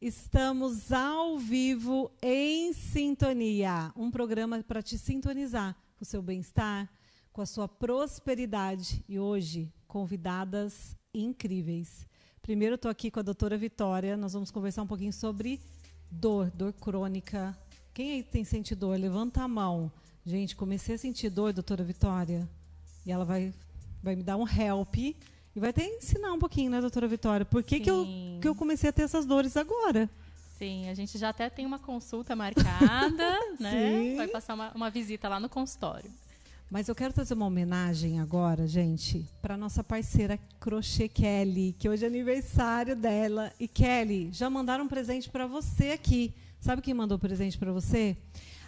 Estamos ao vivo em Sintonia, um programa para te sintonizar com o seu bem-estar, com a sua prosperidade. E hoje, convidadas incríveis. Primeiro, estou aqui com a doutora Vitória. Nós vamos conversar um pouquinho sobre dor crônica. Quem aí tem sentido dor? Levanta a mão. Gente, comecei a sentir dor, doutora Vitória. E ela vai me dar um help. E vai até ensinar um pouquinho, né, doutora Vitória? Por que eu comecei a ter essas dores agora? Sim, a gente já até tem uma consulta marcada, né? Sim. Vai passar uma visita lá no consultório. Mas eu quero fazer uma homenagem agora, gente, para nossa parceira Crochê Kelly, que hoje é aniversário dela. E Kelly, já mandaram um presente para você aqui. Sabe quem mandou presente para você?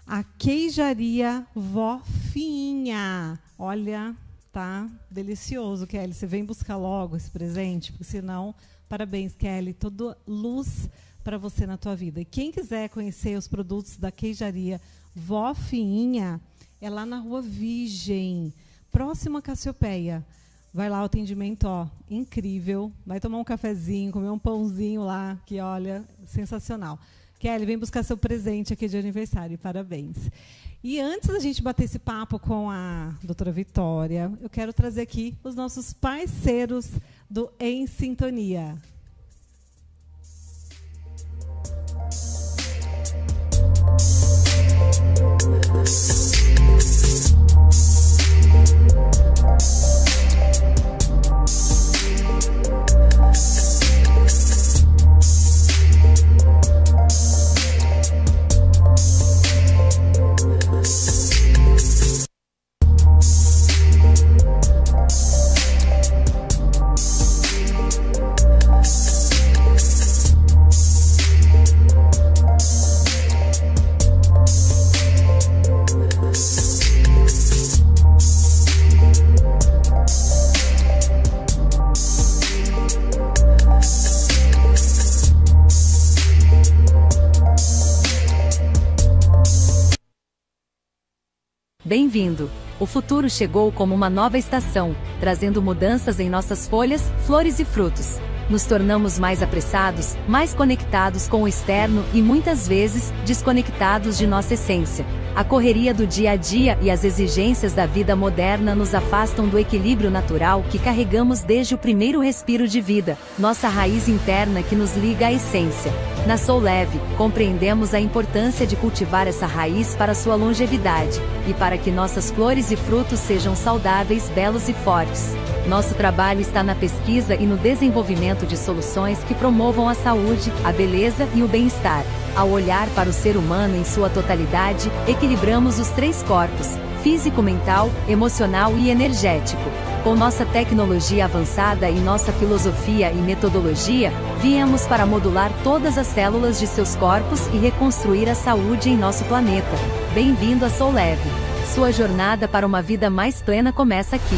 A Queijaria Vó Finha. Olha, tá delicioso, Kelly. Você vem buscar logo esse presente, porque senão, parabéns, Kelly. Toda luz para você na tua vida. E quem quiser conhecer os produtos da Queijaria Vó Finha, é lá na Rua Virgem, próxima à Cassiopeia. Vai lá, o atendimento, ó, incrível. Vai tomar um cafezinho, comer um pãozinho lá, que olha, sensacional. Kelly, vem buscar seu presente aqui de aniversário. Parabéns. E antes da gente bater esse papo com a doutora Vitória, eu quero trazer aqui os nossos parceiros do Em Sintonia. Bem-vindo! O futuro chegou como uma nova estação, trazendo mudanças em nossas folhas, flores e frutos. Nos tornamos mais apressados, mais conectados com o externo e, muitas vezes, desconectados de nossa essência. A correria do dia a dia e as exigências da vida moderna nos afastam do equilíbrio natural que carregamos desde o primeiro respiro de vida, nossa raiz interna que nos liga à essência. Na Soul Leve, compreendemos a importância de cultivar essa raiz para sua longevidade, e para que nossas flores e frutos sejam saudáveis, belos e fortes. Nosso trabalho está na pesquisa e no desenvolvimento de soluções que promovam a saúde, a beleza e o bem-estar. Ao olhar para o ser humano em sua totalidade, equilibramos os três corpos: físico, mental, emocional e energético. Com nossa tecnologia avançada e nossa filosofia e metodologia, viemos para modular todas as células de seus corpos e reconstruir a saúde em nosso planeta. Bem-vindo a Soul Leve. Sua jornada para uma vida mais plena começa aqui.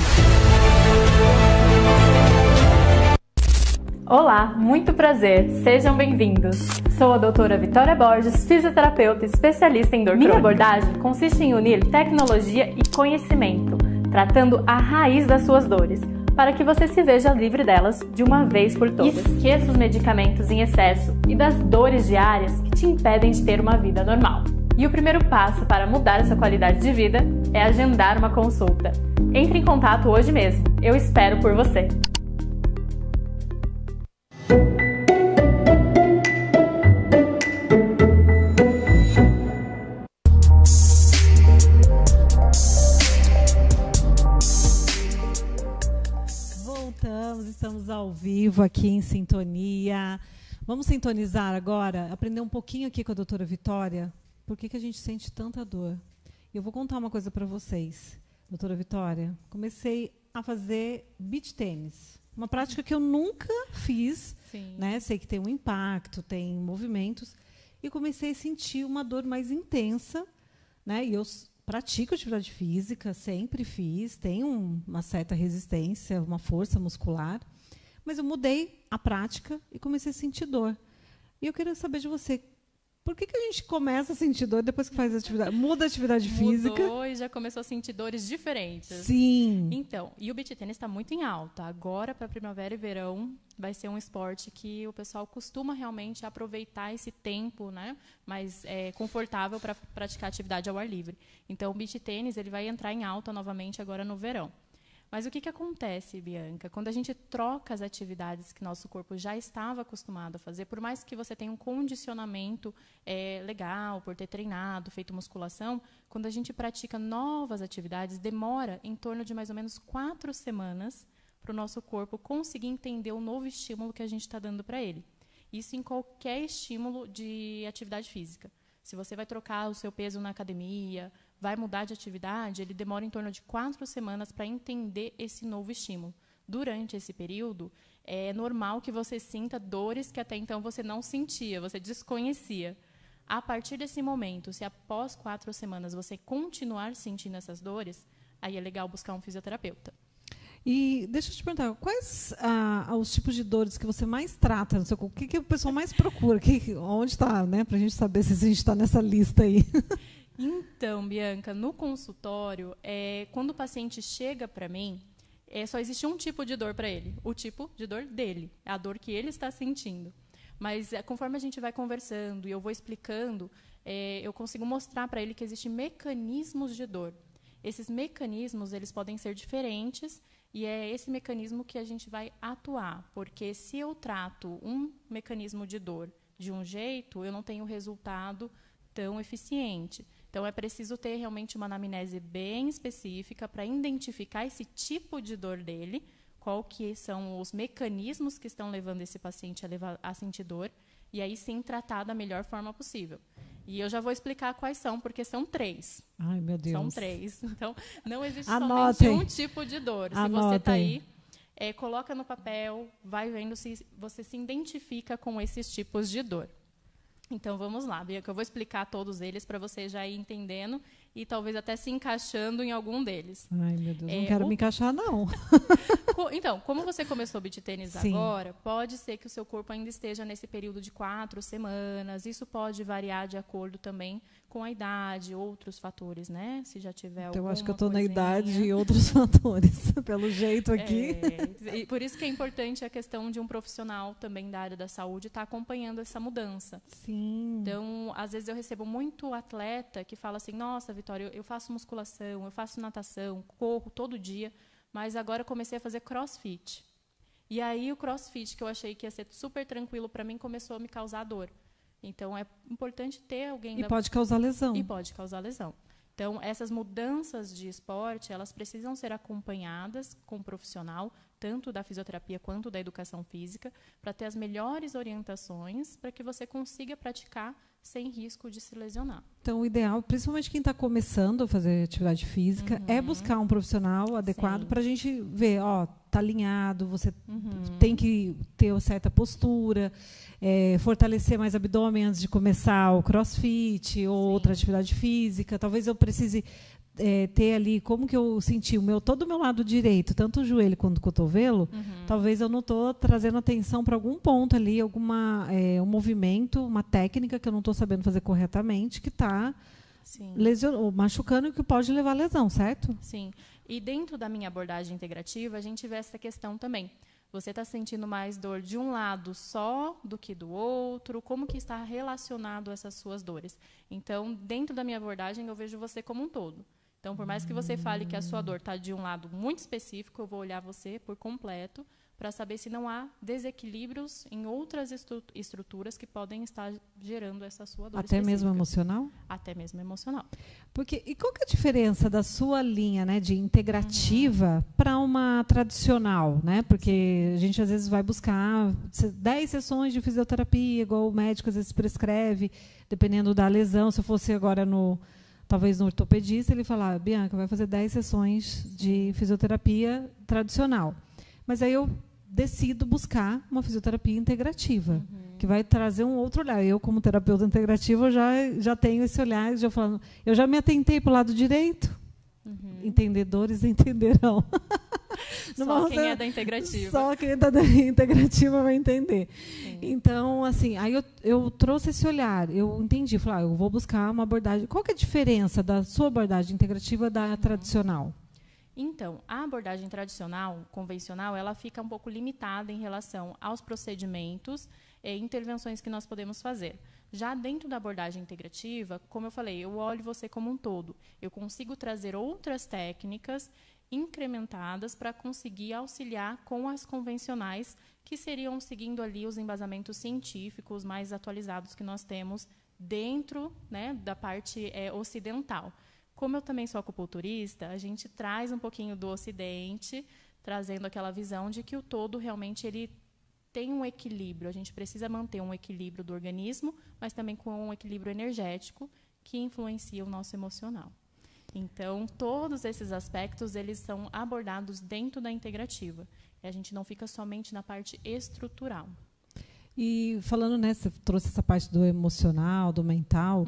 Olá, muito prazer, sejam bem-vindos. Sou a doutora Vitória Borges, fisioterapeuta especialista em dor crônica. Minha abordagem consiste em unir tecnologia e conhecimento, tratando a raiz das suas dores, para que você se veja livre delas de uma vez por todas. Esqueça os medicamentos em excesso e das dores diárias que te impedem de ter uma vida normal. E o primeiro passo para mudar essa qualidade de vida é agendar uma consulta. Entre em contato hoje mesmo, eu espero por você. Estamos ao vivo aqui em Sintonia. Vamos sintonizar agora, aprender um pouquinho aqui com a doutora Vitória, por que a gente sente tanta dor. Eu vou contar uma coisa para vocês, doutora Vitória. Comecei a fazer beach tênis, uma prática que eu nunca fiz, né? Sei que tem um impacto, tem movimentos, e comecei a sentir uma dor mais intensa, né? E eu pratico atividade física, sempre fiz, tenho uma certa resistência, uma força muscular, mas eu mudei a prática e comecei a sentir dor. E eu queria saber de você, Por que a gente começa a sentir dor depois que faz atividade? Muda a atividade física. Mudou e já começou a sentir dores diferentes. Sim. Então, e o beach tênis está muito em alta. Agora, para primavera e verão, vai ser um esporte que o pessoal costuma realmente aproveitar esse tempo, né, mais confortável para praticar atividade ao ar livre. Então, o beach tênis ele vai entrar em alta novamente agora no verão. Mas o que acontece, Bianca? Quando a gente troca as atividades que nosso corpo já estava acostumado a fazer, por mais que você tenha um condicionamento legal, por ter treinado, feito musculação, quando a gente pratica novas atividades, demora em torno de mais ou menos 4 semanas para o nosso corpo conseguir entender o novo estímulo que a gente está dando para ele. Isso em qualquer estímulo de atividade física. Se você vai trocar o seu peso na academia, vai mudar de atividade, ele demora em torno de 4 semanas para entender esse novo estímulo. Durante esse período, é normal que você sinta dores que até então você não sentia, você desconhecia. A partir desse momento, se após 4 semanas você continuar sentindo essas dores, aí é legal buscar um fisioterapeuta. E deixa eu te perguntar, quais os tipos de dores que você mais trata no seu corpo? O que o pessoal mais procura? Onde está, né? Para a gente saber se a gente está nessa lista aí. Então, Bianca, no consultório, quando o paciente chega para mim, só existe um tipo de dor para ele, o tipo de dor dele, a dor que ele está sentindo. Mas conforme a gente vai conversando e eu vou explicando, eu consigo mostrar para ele que existem mecanismos de dor. Esses mecanismos eles podem ser diferentes e é esse mecanismo que a gente vai atuar, porque se eu trato um mecanismo de dor de um jeito, eu não tenho resultado tão eficiente. Então, é preciso ter realmente uma anamnese bem específica para identificar esse tipo de dor dele, qual que são os mecanismos que estão levando esse paciente a sentir dor, e aí sim tratar da melhor forma possível. E eu já vou explicar quais são, porque são 3. Ai, meu Deus. São 3. Então, não existe Anotem. somente um tipo de dor. Se você está aí, coloca no papel, vai vendo se você se identifica com esses tipos de dor. Então, vamos lá, Bianca. Eu vou explicar todos eles para você já ir entendendo e talvez até se encaixando em algum deles. Ai, meu Deus, não quero me encaixar, não. Então, como você começou o beach tênis agora, pode ser que o seu corpo ainda esteja nesse período de 4 semanas. Isso pode variar de acordo também com a idade, outros fatores, né? Se já tiver alguma eu acho que eu estou na coisinha. idade e outros fatores, pelo jeito aqui. E por isso que é importante a questão de um profissional também da área da saúde estar acompanhando essa mudança. Sim. Então, às vezes eu recebo muito atleta que fala assim, nossa, Vitória, eu faço musculação, eu faço natação, corro todo dia, mas agora eu comecei a fazer crossfit. E aí o crossfit, que eu achei que ia ser super tranquilo para mim, começou a me causar dor. Então, é importante ter alguém... E pode causar lesão. E pode causar lesão. Então, essas mudanças de esporte, elas precisam ser acompanhadas com um profissional, tanto da fisioterapia quanto da educação física, para ter as melhores orientações para que você consiga praticar sem risco de se lesionar. Então, o ideal, principalmente quem está começando a fazer atividade física, é buscar um profissional adequado para a gente ver, está alinhado, você tem que ter uma certa postura, fortalecer mais abdômen antes de começar o crossfit ou outra atividade física. Talvez eu precise ter ali, como que eu senti todo o meu lado direito, tanto o joelho quanto o cotovelo, talvez eu não estou trazendo atenção para algum ponto ali, um movimento, uma técnica que eu não estou sabendo fazer corretamente, que está machucando e que pode levar a lesão, certo? Sim. E dentro da minha abordagem integrativa, a gente vê essa questão também. Você está sentindo mais dor de um lado só do que do outro? Como que está relacionado essas suas dores? Então, dentro da minha abordagem, eu vejo você como um todo. Então, por mais que você fale que a sua dor está de um lado muito específico, eu vou olhar você por completo para saber se não há desequilíbrios em outras estruturas que podem estar gerando essa sua dor específica. Até mesmo emocional? Até mesmo emocional. E qual que é a diferença da sua linha, né, de integrativa para uma tradicional? Né? Porque a gente, às vezes, vai buscar 10 sessões de fisioterapia, igual o médico, às vezes, prescreve, dependendo da lesão. Se eu fosse agora talvez no ortopedista, ele falar, Bianca, vai fazer 10 sessões de fisioterapia tradicional. Mas aí eu decido buscar uma fisioterapia integrativa, que vai trazer um outro olhar. Eu, como terapeuta integrativa, já tenho esse olhar, eu já me atentei para o lado direito. Entendedores entenderão. Só quem é da integrativa. Só quem é da integrativa vai entender. Sim. Então, assim, aí eu trouxe esse olhar, eu entendi, falei, eu vou buscar uma abordagem. Qual que é a diferença da sua abordagem integrativa da tradicional? Então, a abordagem tradicional, convencional, ela fica um pouco limitada em relação aos procedimentos e intervenções que nós podemos fazer. Já dentro da abordagem integrativa, como eu falei, eu olho você como um todo. Eu consigo trazer outras técnicas incrementadas para conseguir auxiliar com as convencionais, que seriam seguindo ali os embasamentos científicos mais atualizados que nós temos dentro, né, da parte ocidental. Como eu também sou acupunturista, a gente traz um pouquinho do Ocidente, trazendo aquela visão de que o todo realmente ele tem um equilíbrio. A gente precisa manter um equilíbrio do organismo, mas também com um equilíbrio energético que influencia o nosso emocional. Então, todos esses aspectos eles são abordados dentro da integrativa. E a gente não fica somente na parte estrutural. E falando, né, você trouxe essa parte do emocional, do mental,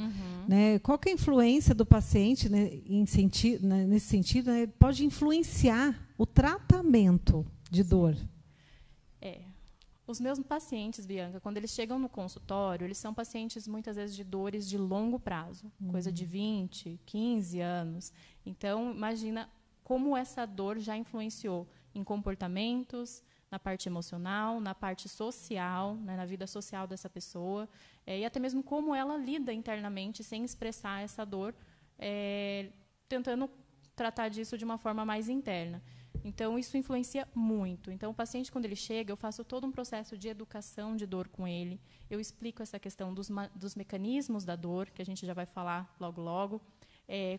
né, qual que é a influência do paciente, né, nesse sentido, né, pode influenciar o tratamento de dor? Os meus pacientes, Bianca, quando eles chegam no consultório, eles são pacientes, muitas vezes, de dores de longo prazo, coisa de 20, 15 anos. Então, imagina como essa dor já influenciou em comportamentos, na parte emocional, na parte social, né, na vida social dessa pessoa, e até mesmo como ela lida internamente sem expressar essa dor, tentando tratar disso de uma forma mais interna. Então, isso influencia muito. Então, o paciente, quando ele chega, eu faço todo um processo de educação de dor com ele. Eu explico essa questão dos mecanismos da dor, que a gente já vai falar logo, logo.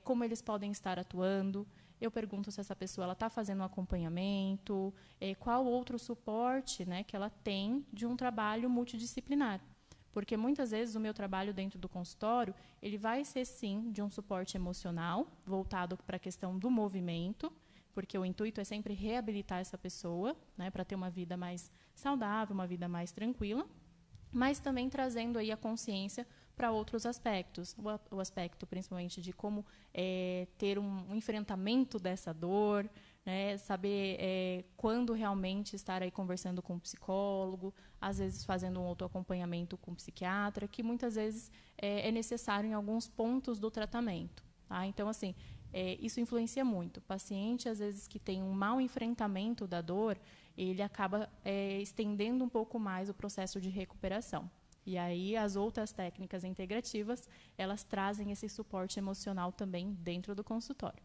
Como eles podem estar atuando. Eu pergunto se essa pessoa está fazendo um acompanhamento, qual outro suporte, né, que ela tem de um trabalho multidisciplinar. Porque, muitas vezes, o meu trabalho dentro do consultório, ele vai ser, sim, de um suporte emocional, voltado para a questão do movimento, porque o intuito é sempre reabilitar essa pessoa, né, para ter uma vida mais saudável, uma vida mais tranquila, mas também trazendo aí a consciência para outros aspectos. O aspecto, principalmente, de como ter um enfrentamento dessa dor, né, saber quando realmente estar aí conversando com um psicólogo, às vezes fazendo um autoacompanhamento com um psiquiatra, que muitas vezes é necessário em alguns pontos do tratamento. Tá? Então, assim, isso influencia muito. O paciente, às vezes, que tem um mau enfrentamento da dor, ele acaba estendendo um pouco mais o processo de recuperação. E aí, as outras técnicas integrativas, elas trazem esse suporte emocional também dentro do consultório.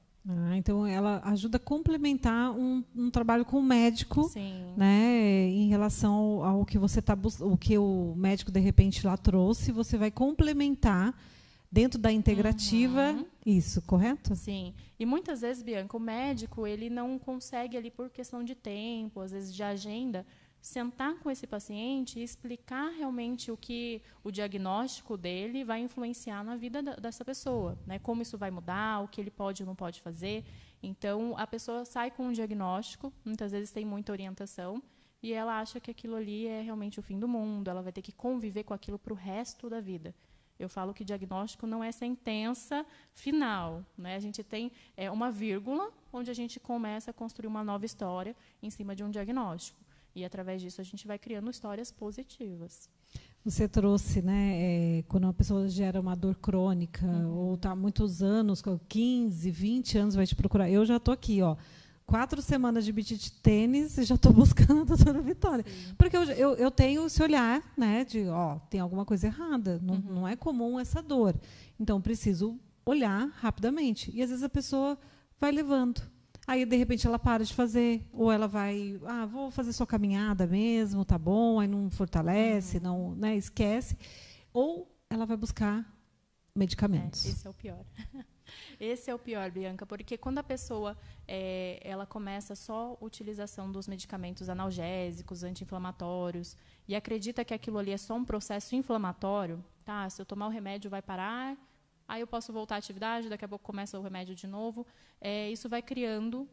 Então, ela ajuda a complementar um trabalho com o médico, sim, né, em relação ao que você o que o médico, de repente, lá trouxe, você vai complementar dentro da integrativa, isso, correto? Sim. E muitas vezes, Bianca, o médico ele não consegue, ali por questão de tempo, às vezes de agenda, sentar com esse paciente e explicar realmente o diagnóstico dele vai influenciar na vida dessa pessoa, né? Como isso vai mudar, o que ele pode ou não pode fazer. Então, a pessoa sai com um diagnóstico, muitas vezes tem muita orientação, e ela acha que aquilo ali é realmente o fim do mundo, ela vai ter que conviver com aquilo para o resto da vida. Eu falo que diagnóstico não é sentença final, né? A gente tem uma vírgula onde a gente começa a construir uma nova história em cima de um diagnóstico. E, através disso, a gente vai criando histórias positivas. Você trouxe, né, quando uma pessoa gera uma dor crônica, ou está há muitos anos, 15, 20 anos, vai te procurar. Eu já estou aqui, 4 semanas de beach de tênis e já estou buscando a doutora Vitória. Sim. Porque eu tenho esse olhar, né, de, tem alguma coisa errada, não é comum essa dor. Então, preciso olhar rapidamente. E, às vezes, a pessoa vai levando. Aí, de repente, ela para de fazer, ou ela vai, vou fazer só caminhada mesmo, tá bom, aí não fortalece, não, né, esquece. Ou ela vai buscar medicamentos. Esse é o pior. Esse é o pior, Bianca, porque quando a pessoa ela começa só a utilização dos medicamentos analgésicos, anti-inflamatórios, e acredita que aquilo ali é só um processo inflamatório, tá? Se eu tomar o remédio vai parar, aí eu posso voltar à atividade, daqui a pouco começa o remédio de novo. Isso vai criando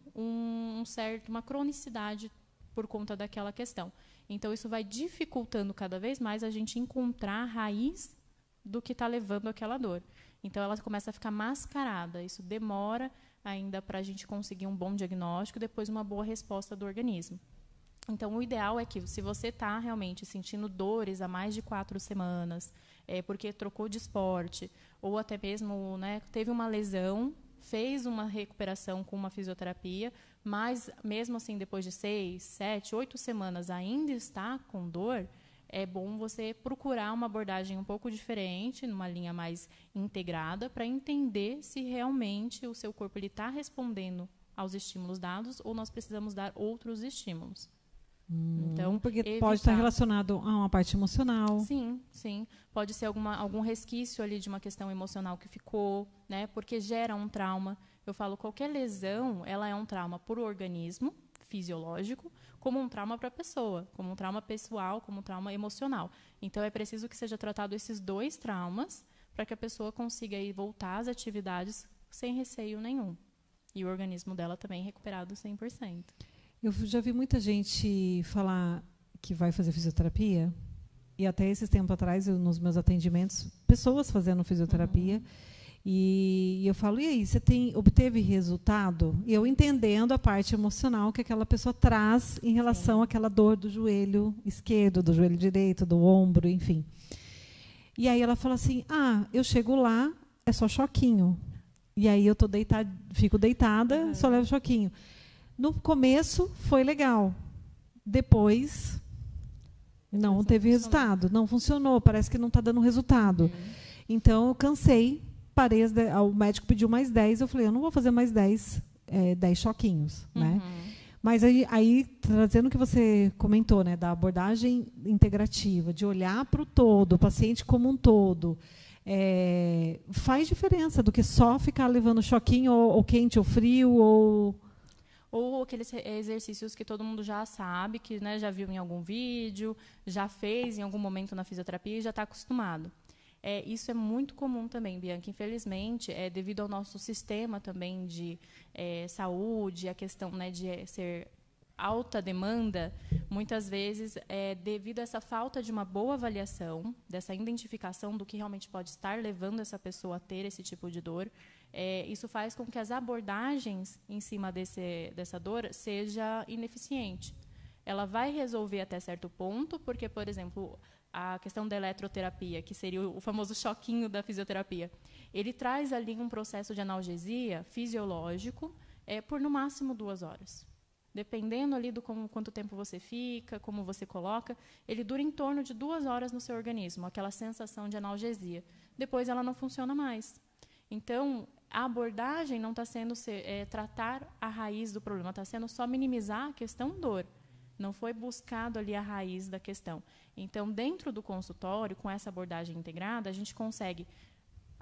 uma cronicidade por conta daquela questão. Então, isso vai dificultando cada vez mais a gente encontrar a raiz do que está levando aquela dor. Então, ela começa a ficar mascarada. Isso demora ainda para a gente conseguir um bom diagnóstico e depois uma boa resposta do organismo. Então, o ideal é que, se você está realmente sentindo dores há mais de 4 semanas, porque trocou de esporte, ou até mesmo, né, teve uma lesão, fez uma recuperação com uma fisioterapia, mas, mesmo assim, depois de 6, 7, 8 semanas ainda está com dor, é bom você procurar uma abordagem um pouco diferente, numa linha mais integrada, para entender se realmente o seu corpo está respondendo aos estímulos dados ou nós precisamos dar outros estímulos. Então, porque pode estar relacionado a uma parte emocional. Sim, sim. Pode ser algum resquício ali de uma questão emocional que ficou, né? Porque gera um trauma. Eu falo, qualquer lesão, ela é um trauma para o organismo fisiológico, como um trauma para a pessoa, como um trauma pessoal, como um trauma emocional. Então, é preciso que seja tratado esses 2 traumas para que a pessoa consiga aí voltar às atividades sem receio nenhum. E o organismo dela também recuperado 100%. Eu já vi muita gente falar que vai fazer fisioterapia, e até esses tempos atrás, nos meus atendimentos, pessoas fazendo fisioterapia, e eu falo, e aí, você obteve resultado? E eu entendendo a parte emocional que aquela pessoa traz em relação àquela dor do joelho esquerdo, do joelho direito, do ombro, enfim. E aí ela fala assim, eu chego lá, é só choquinho. E aí eu fico deitada, só levo choquinho. No começo foi legal. Depois não teve resultado, não funcionou, parece que não está dando resultado. Então eu cansei, parei, o médico pediu mais 10, eu falei, eu não vou fazer mais 10 choquinhos, né? Mas aí trazendo o que você comentou, né, da abordagem integrativa, de olhar para o todo, o paciente como um todo, faz diferença do que só ficar levando choquinho ou quente ou frio ou aqueles exercícios que todo mundo já sabe, que, né, já viu em algum vídeo, já fez em algum momento na fisioterapia e já está acostumado. Isso é muito comum também, Bianca. Infelizmente, devido ao nosso sistema também de saúde, a questão, né, de ser alta demanda, muitas vezes, devido a essa falta de uma boa avaliação, dessa identificação do que realmente pode estar levando essa pessoa a ter esse tipo de dor, isso faz com que as abordagens em cima dessa dor seja ineficiente. Ela vai resolver até certo ponto, porque, por exemplo, a questão da eletroterapia, que seria o famoso choquinho da fisioterapia, ele traz ali um processo de analgesia fisiológico por, no máximo, 2 horas. Dependendo ali do quanto tempo você fica, como você coloca, ele dura em torno de 2 horas no seu organismo, aquela sensação de analgesia. Depois ela não funciona mais. Então, a abordagem não está sendo tratar a raiz do problema, está sendo só minimizar a questão dor. Não foi buscado ali a raiz da questão. Então, dentro do consultório, com essa abordagem integrada, a gente consegue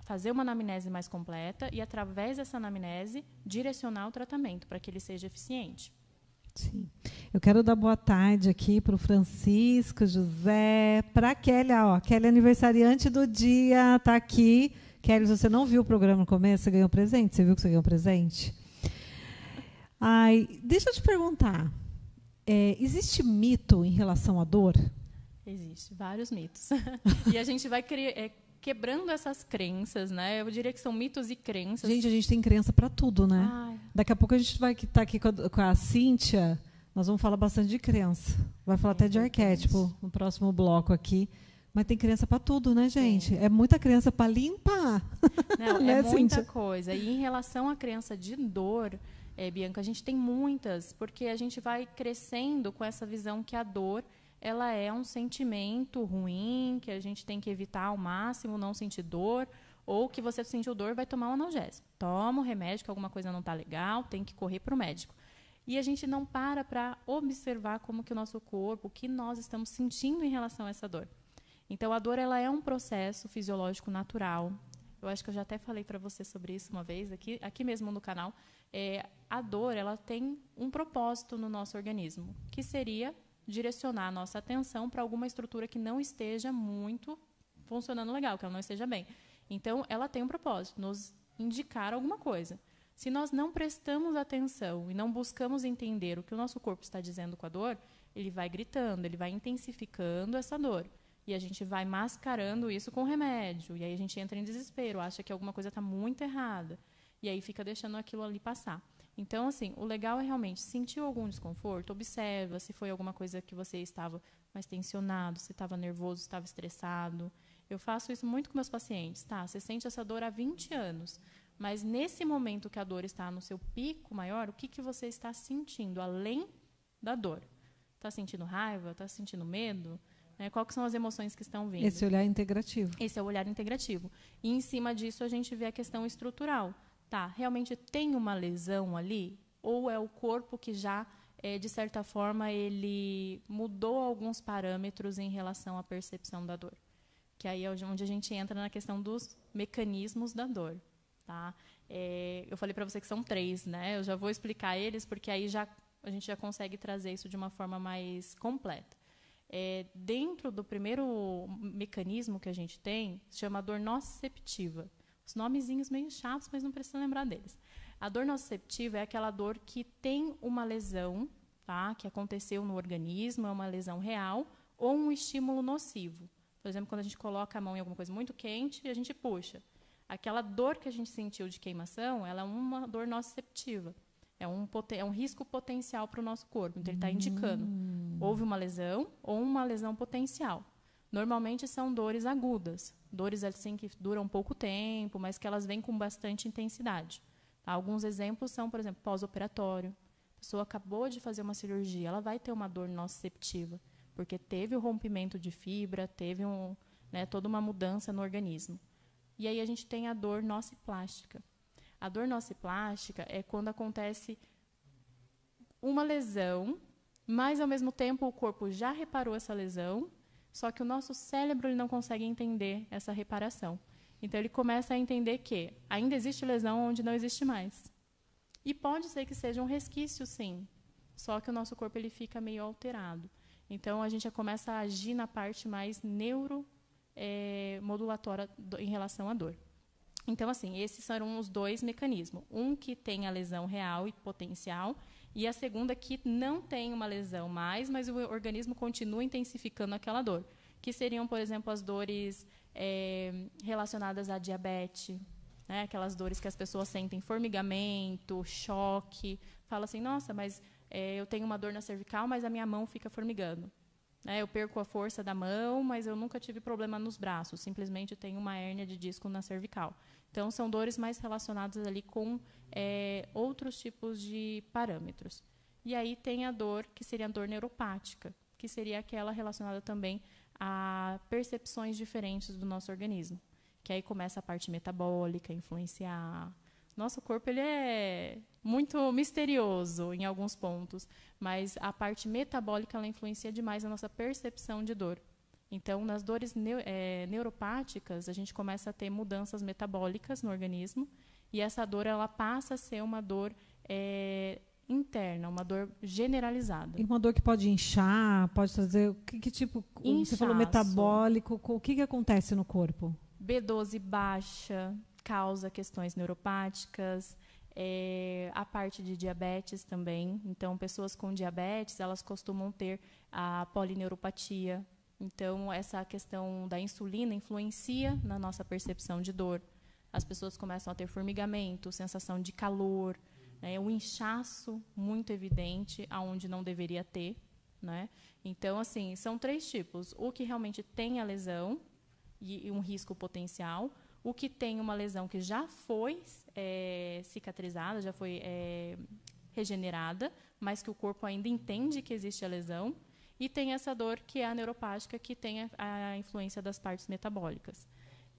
fazer uma anamnese mais completa e, através dessa anamnese, direcionar o tratamento para que ele seja eficiente. Sim. Eu quero dar boa tarde aqui para o Francisco, José, para a Kelly. Kelly, aniversariante do dia, está aqui. Kelly, se você não viu o programa no começo, você ganhou presente? Você viu que você ganhou presente? Deixa eu te perguntar. Existe mito em relação à dor? Existe, vários mitos. E a gente vai quebrando essas crenças, né? Eu diria que são mitos e crenças. Gente, a gente tem crença para tudo, né? Daqui a pouco a gente vai estar aqui com a Cíntia, nós vamos falar bastante de crença. Vai falar até de arquétipo no próximo bloco aqui. Mas tem crença para tudo, né, gente? É muita crença para limpar. Não, né, muita Cíntia? Coisa. E em relação à crença de dor, Bianca, a gente tem muitas, porque a gente vai crescendo com essa visão que a dor ela é um sentimento ruim, que a gente tem que evitar ao máximo não sentir dor, ou que você sentiu dor, vai tomar um analgésico. Toma um remédio, que alguma coisa não está legal, tem que correr para o médico. E a gente não para observar como que o nosso corpo, o que nós estamos sentindo em relação a essa dor. Então, a dor ela é um processo fisiológico natural. Eu acho que eu já até falei para você sobre isso uma vez, aqui mesmo no canal. A dor ela tem um propósito no nosso organismo, que seria direcionar a nossa atenção para alguma estrutura que não esteja muito funcionando legal, que ela não esteja bem. Então, ela tem um propósito, nos indicar alguma coisa. Se nós não prestamos atenção e não buscamos entender o que o nosso corpo está dizendo com a dor, ele vai gritando, ele vai intensificando essa dor. E a gente vai mascarando isso com remédio. E aí a gente entra em desespero, acha que alguma coisa está muito errada. E aí fica deixando aquilo ali passar. Então, assim, o legal é realmente, sentiu algum desconforto, observa se foi alguma coisa que você estava mais tensionado, se estava nervoso, se estava estressado. Eu faço isso muito com meus pacientes, tá? Você sente essa dor há 20 anos, mas nesse momento que a dor está no seu pico maior, o que você está sentindo além da dor? Está sentindo raiva? Está sentindo medo? Quais são as emoções que estão vindo? Esse olhar integrativo. Esse é o olhar integrativo. E, em cima disso, a gente vê a questão estrutural. Tá, realmente tem uma lesão ali? Ou é o corpo que já, de certa forma, ele mudou alguns parâmetros em relação à percepção da dor? Que aí é onde a gente entra na questão dos mecanismos da dor. Tá? Eu falei para você que são 3, né? Eu já vou explicar eles, porque aí a gente já consegue trazer isso de uma forma mais completa. Dentro do primeiro mecanismo que a gente tem, se chama dor nociceptiva. Os nomezinhos meio chatos, mas não precisa lembrar deles. A dor nociceptiva é aquela dor que tem uma lesão, tá, que aconteceu no organismo, é uma lesão real, ou um estímulo nocivo. Por exemplo, quando a gente coloca a mão em alguma coisa muito quente e a gente puxa. Aquela dor que a gente sentiu de queimação, ela é uma dor nociceptiva. É um risco potencial para o nosso corpo. Então, ele está indicando. Houve uma lesão ou uma lesão potencial. Normalmente, são dores agudas. Dores assim, que duram pouco tempo, mas que elas vêm com bastante intensidade. Tá? Alguns exemplos são, por exemplo, pós-operatório. A pessoa acabou de fazer uma cirurgia, ela vai ter uma dor nociceptiva, porque teve o rompimento de fibra, teve toda uma mudança no organismo. E aí a gente tem a dor nociplástica. A dor nociplástica é quando acontece uma lesão, mas, ao mesmo tempo, o corpo já reparou essa lesão, só que o nosso cérebro ele não consegue entender essa reparação. Então, ele começa a entender que ainda existe lesão onde não existe mais. E pode ser que seja um resquício, sim, só que o nosso corpo ele fica meio alterado. Então, a gente já começa a agir na parte mais neuromodulatória em relação à dor. Então, assim, esses serão os 2 mecanismos. Um que tem a lesão real e potencial, e a segunda que não tem uma lesão mais, mas o organismo continua intensificando aquela dor. Que seriam, por exemplo, as dores relacionadas à diabetes, né? Aquelas dores que as pessoas sentem formigamento, choque. Fala assim, nossa, mas eu tenho uma dor na cervical, mas a minha mão fica formigando. Eu perco a força da mão, mas eu nunca tive problema nos braços. Simplesmente tenho uma hérnia de disco na cervical. Então, são dores mais relacionadas ali com outros tipos de parâmetros. E aí tem a dor, que seria a dor neuropática, que seria aquela relacionada também a percepções diferentes do nosso organismo. Que aí começa a parte metabólica a influenciar. Nosso corpo ele é muito misterioso em alguns pontos, mas a parte metabólica ela influencia demais a nossa percepção de dor. Então, nas dores neuropáticas, a gente começa a ter mudanças metabólicas no organismo, e essa dor ela passa a ser uma dor interna, uma dor generalizada. E uma dor que pode inchar, pode trazer... Que tipo... Inchaço. Você falou metabólico, o que acontece no corpo? B12 baixa causa questões neuropáticas, a parte de diabetes também. Então, pessoas com diabetes, elas costumam ter a polineuropatia. Então, essa questão da insulina influencia na nossa percepção de dor. As pessoas começam a ter formigamento, sensação de calor, o inchaço muito evidente, aonde não deveria ter. Né? Então, assim, são 3 tipos. O que realmente tem a lesão e um risco potencial, o que tem uma lesão que já foi cicatrizada, já foi regenerada, mas que o corpo ainda entende que existe a lesão, e tem essa dor que é a neuropática, que tem a influência das partes metabólicas.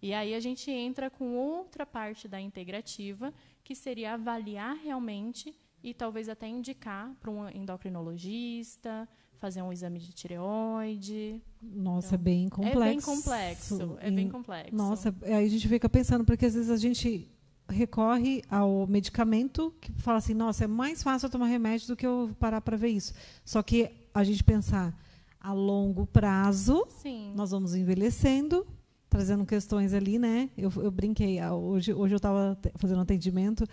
E aí a gente entra com outra parte da integrativa, que seria avaliar realmente e talvez até indicar para um endocrinologista, fazer um exame de tireoide. Nossa, então, é bem complexo. É bem complexo, é bem complexo. Nossa, aí a gente fica pensando, porque às vezes a gente recorre ao medicamento, que fala assim, nossa, é mais fácil eu tomar remédio do que eu parar para ver isso. Só que a gente pensar a longo prazo, sim, nós vamos envelhecendo, trazendo questões ali, né? Eu brinquei, hoje eu estava fazendo atendimento,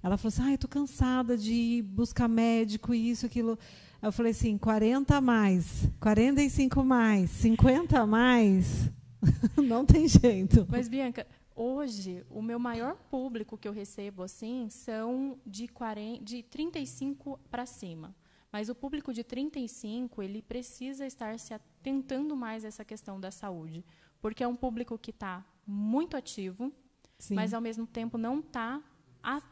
ela falou assim, estou cansada de buscar médico e isso, aquilo. Eu falei assim, 40 a mais, 45 a mais, 50 a mais, não tem jeito. Mas, Bianca, Hoje, o meu maior público que eu recebo assim são de 35 para cima. Mas o público de 35, ele precisa estar se atentando mais a essa questão da saúde, porque é um público que está muito ativo, sim, mas, ao mesmo tempo, não está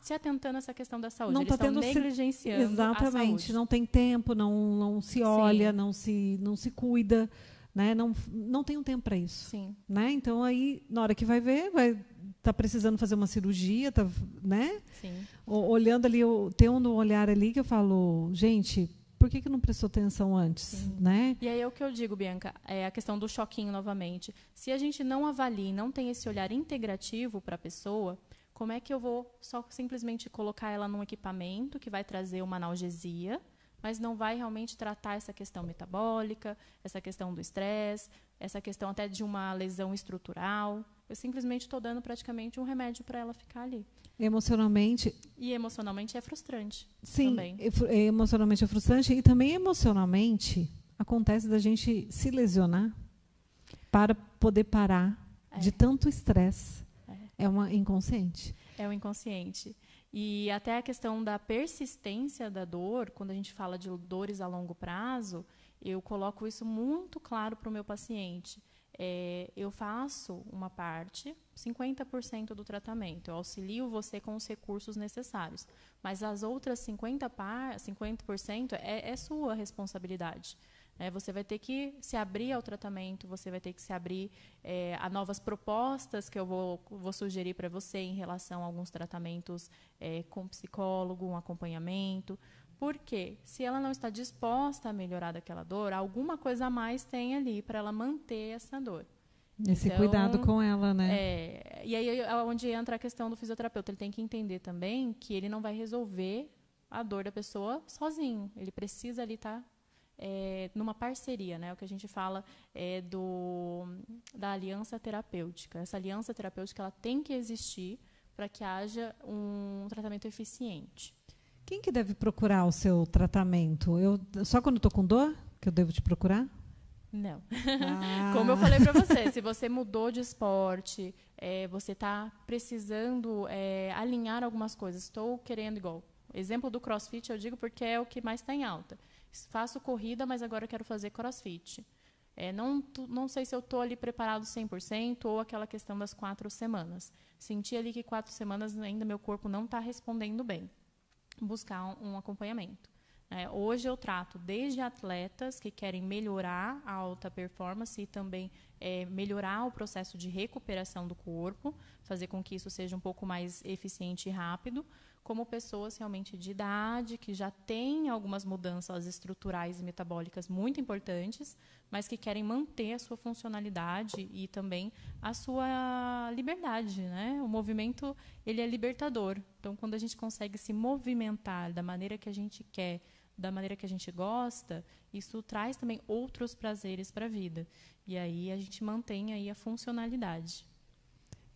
se atentando a essa questão da saúde. Eles estão negligenciando exatamente, a saúde. Não tem tempo, não se olha, não se cuida. Né? Não tem um tempo para isso. Sim. Né? Então, aí, na hora que vai ver, vai tá precisando fazer uma cirurgia, tá, né? Sim. Olhando ali, tem um olhar ali que eu falo, gente, por que não prestou atenção antes? Né? E aí é o que eu digo, Bianca, é a questão do choquinho novamente. Se a gente não avalia e não tem esse olhar integrativo para a pessoa, como é que eu vou só simplesmente colocar ela num equipamento que vai trazer uma analgesia, mas não vai realmente tratar essa questão metabólica, essa questão do estresse, essa questão até de uma lesão estrutural. Eu simplesmente estou dando praticamente um remédio para ela ficar ali. Emocionalmente... E emocionalmente é frustrante. Sim, também. Emocionalmente é frustrante e também emocionalmente acontece da gente se lesionar para poder parar de tanto estresse. É uma inconsciente. É o inconsciente. E até a questão da persistência da dor, quando a gente fala de dores a longo prazo, eu coloco isso muito claro para o meu paciente. Eu faço uma parte, 50% do tratamento, eu auxilio você com os recursos necessários, mas as outras 50% é sua responsabilidade. Você vai ter que se abrir ao tratamento, você vai ter que se abrir a novas propostas que eu vou sugerir para você em relação a alguns tratamentos com psicólogo, um acompanhamento. Porque se ela não está disposta a melhorar daquela dor, alguma coisa a mais tem ali para ela manter essa dor. Esse cuidado com ela, né? E aí é onde entra a questão do fisioterapeuta. Ele tem que entender também que ele não vai resolver a dor da pessoa sozinho. Ele precisa ali estar numa parceria, né? O que a gente fala da aliança terapêutica. Essa aliança terapêutica ela tem que existir para que haja um tratamento eficiente. Quem que deve procurar o seu tratamento? Só quando estou com dor que eu devo te procurar? Não. Como eu falei para você, se você mudou de esporte, você está precisando alinhar algumas coisas. Estou querendo, igual, exemplo do CrossFit eu digo porque é o que mais está em alta. Faço corrida, mas agora eu quero fazer CrossFit. Não sei se eu estou ali preparado 100% ou aquela questão das 4 semanas. Senti ali que 4 semanas ainda meu corpo não está respondendo bem. Buscar um acompanhamento. Hoje eu trato desde atletas que querem melhorar a alta performance e também melhorar o processo de recuperação do corpo, fazer com que isso seja um pouco mais eficiente e rápido, como pessoas realmente de idade, que já têm algumas mudanças estruturais e metabólicas muito importantes, mas que querem manter a sua funcionalidade e também a sua liberdade, né? O movimento, ele é libertador. Então, quando a gente consegue se movimentar da maneira que a gente quer, da maneira que a gente gosta, isso traz também outros prazeres para a vida. E aí a gente mantém aí a funcionalidade.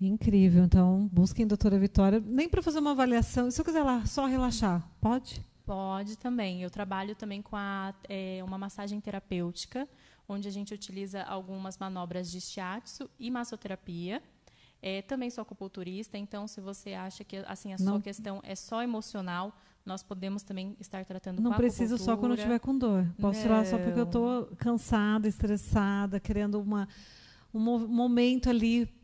Incrível. Então, busquem a doutora Vitória, nem para fazer uma avaliação. Se eu quiser lá só relaxar, pode? Pode também. Eu trabalho também com uma massagem terapêutica, onde a gente utiliza algumas manobras de shiatsu e massoterapia. Também sou acupunturista, então, se você acha que assim, sua questão é só emocional, nós podemos também estar tratando com a acupuntura. Não preciso só quando eu estiver com dor. Posso tirar só porque eu estou cansada, estressada, querendo um momento ali.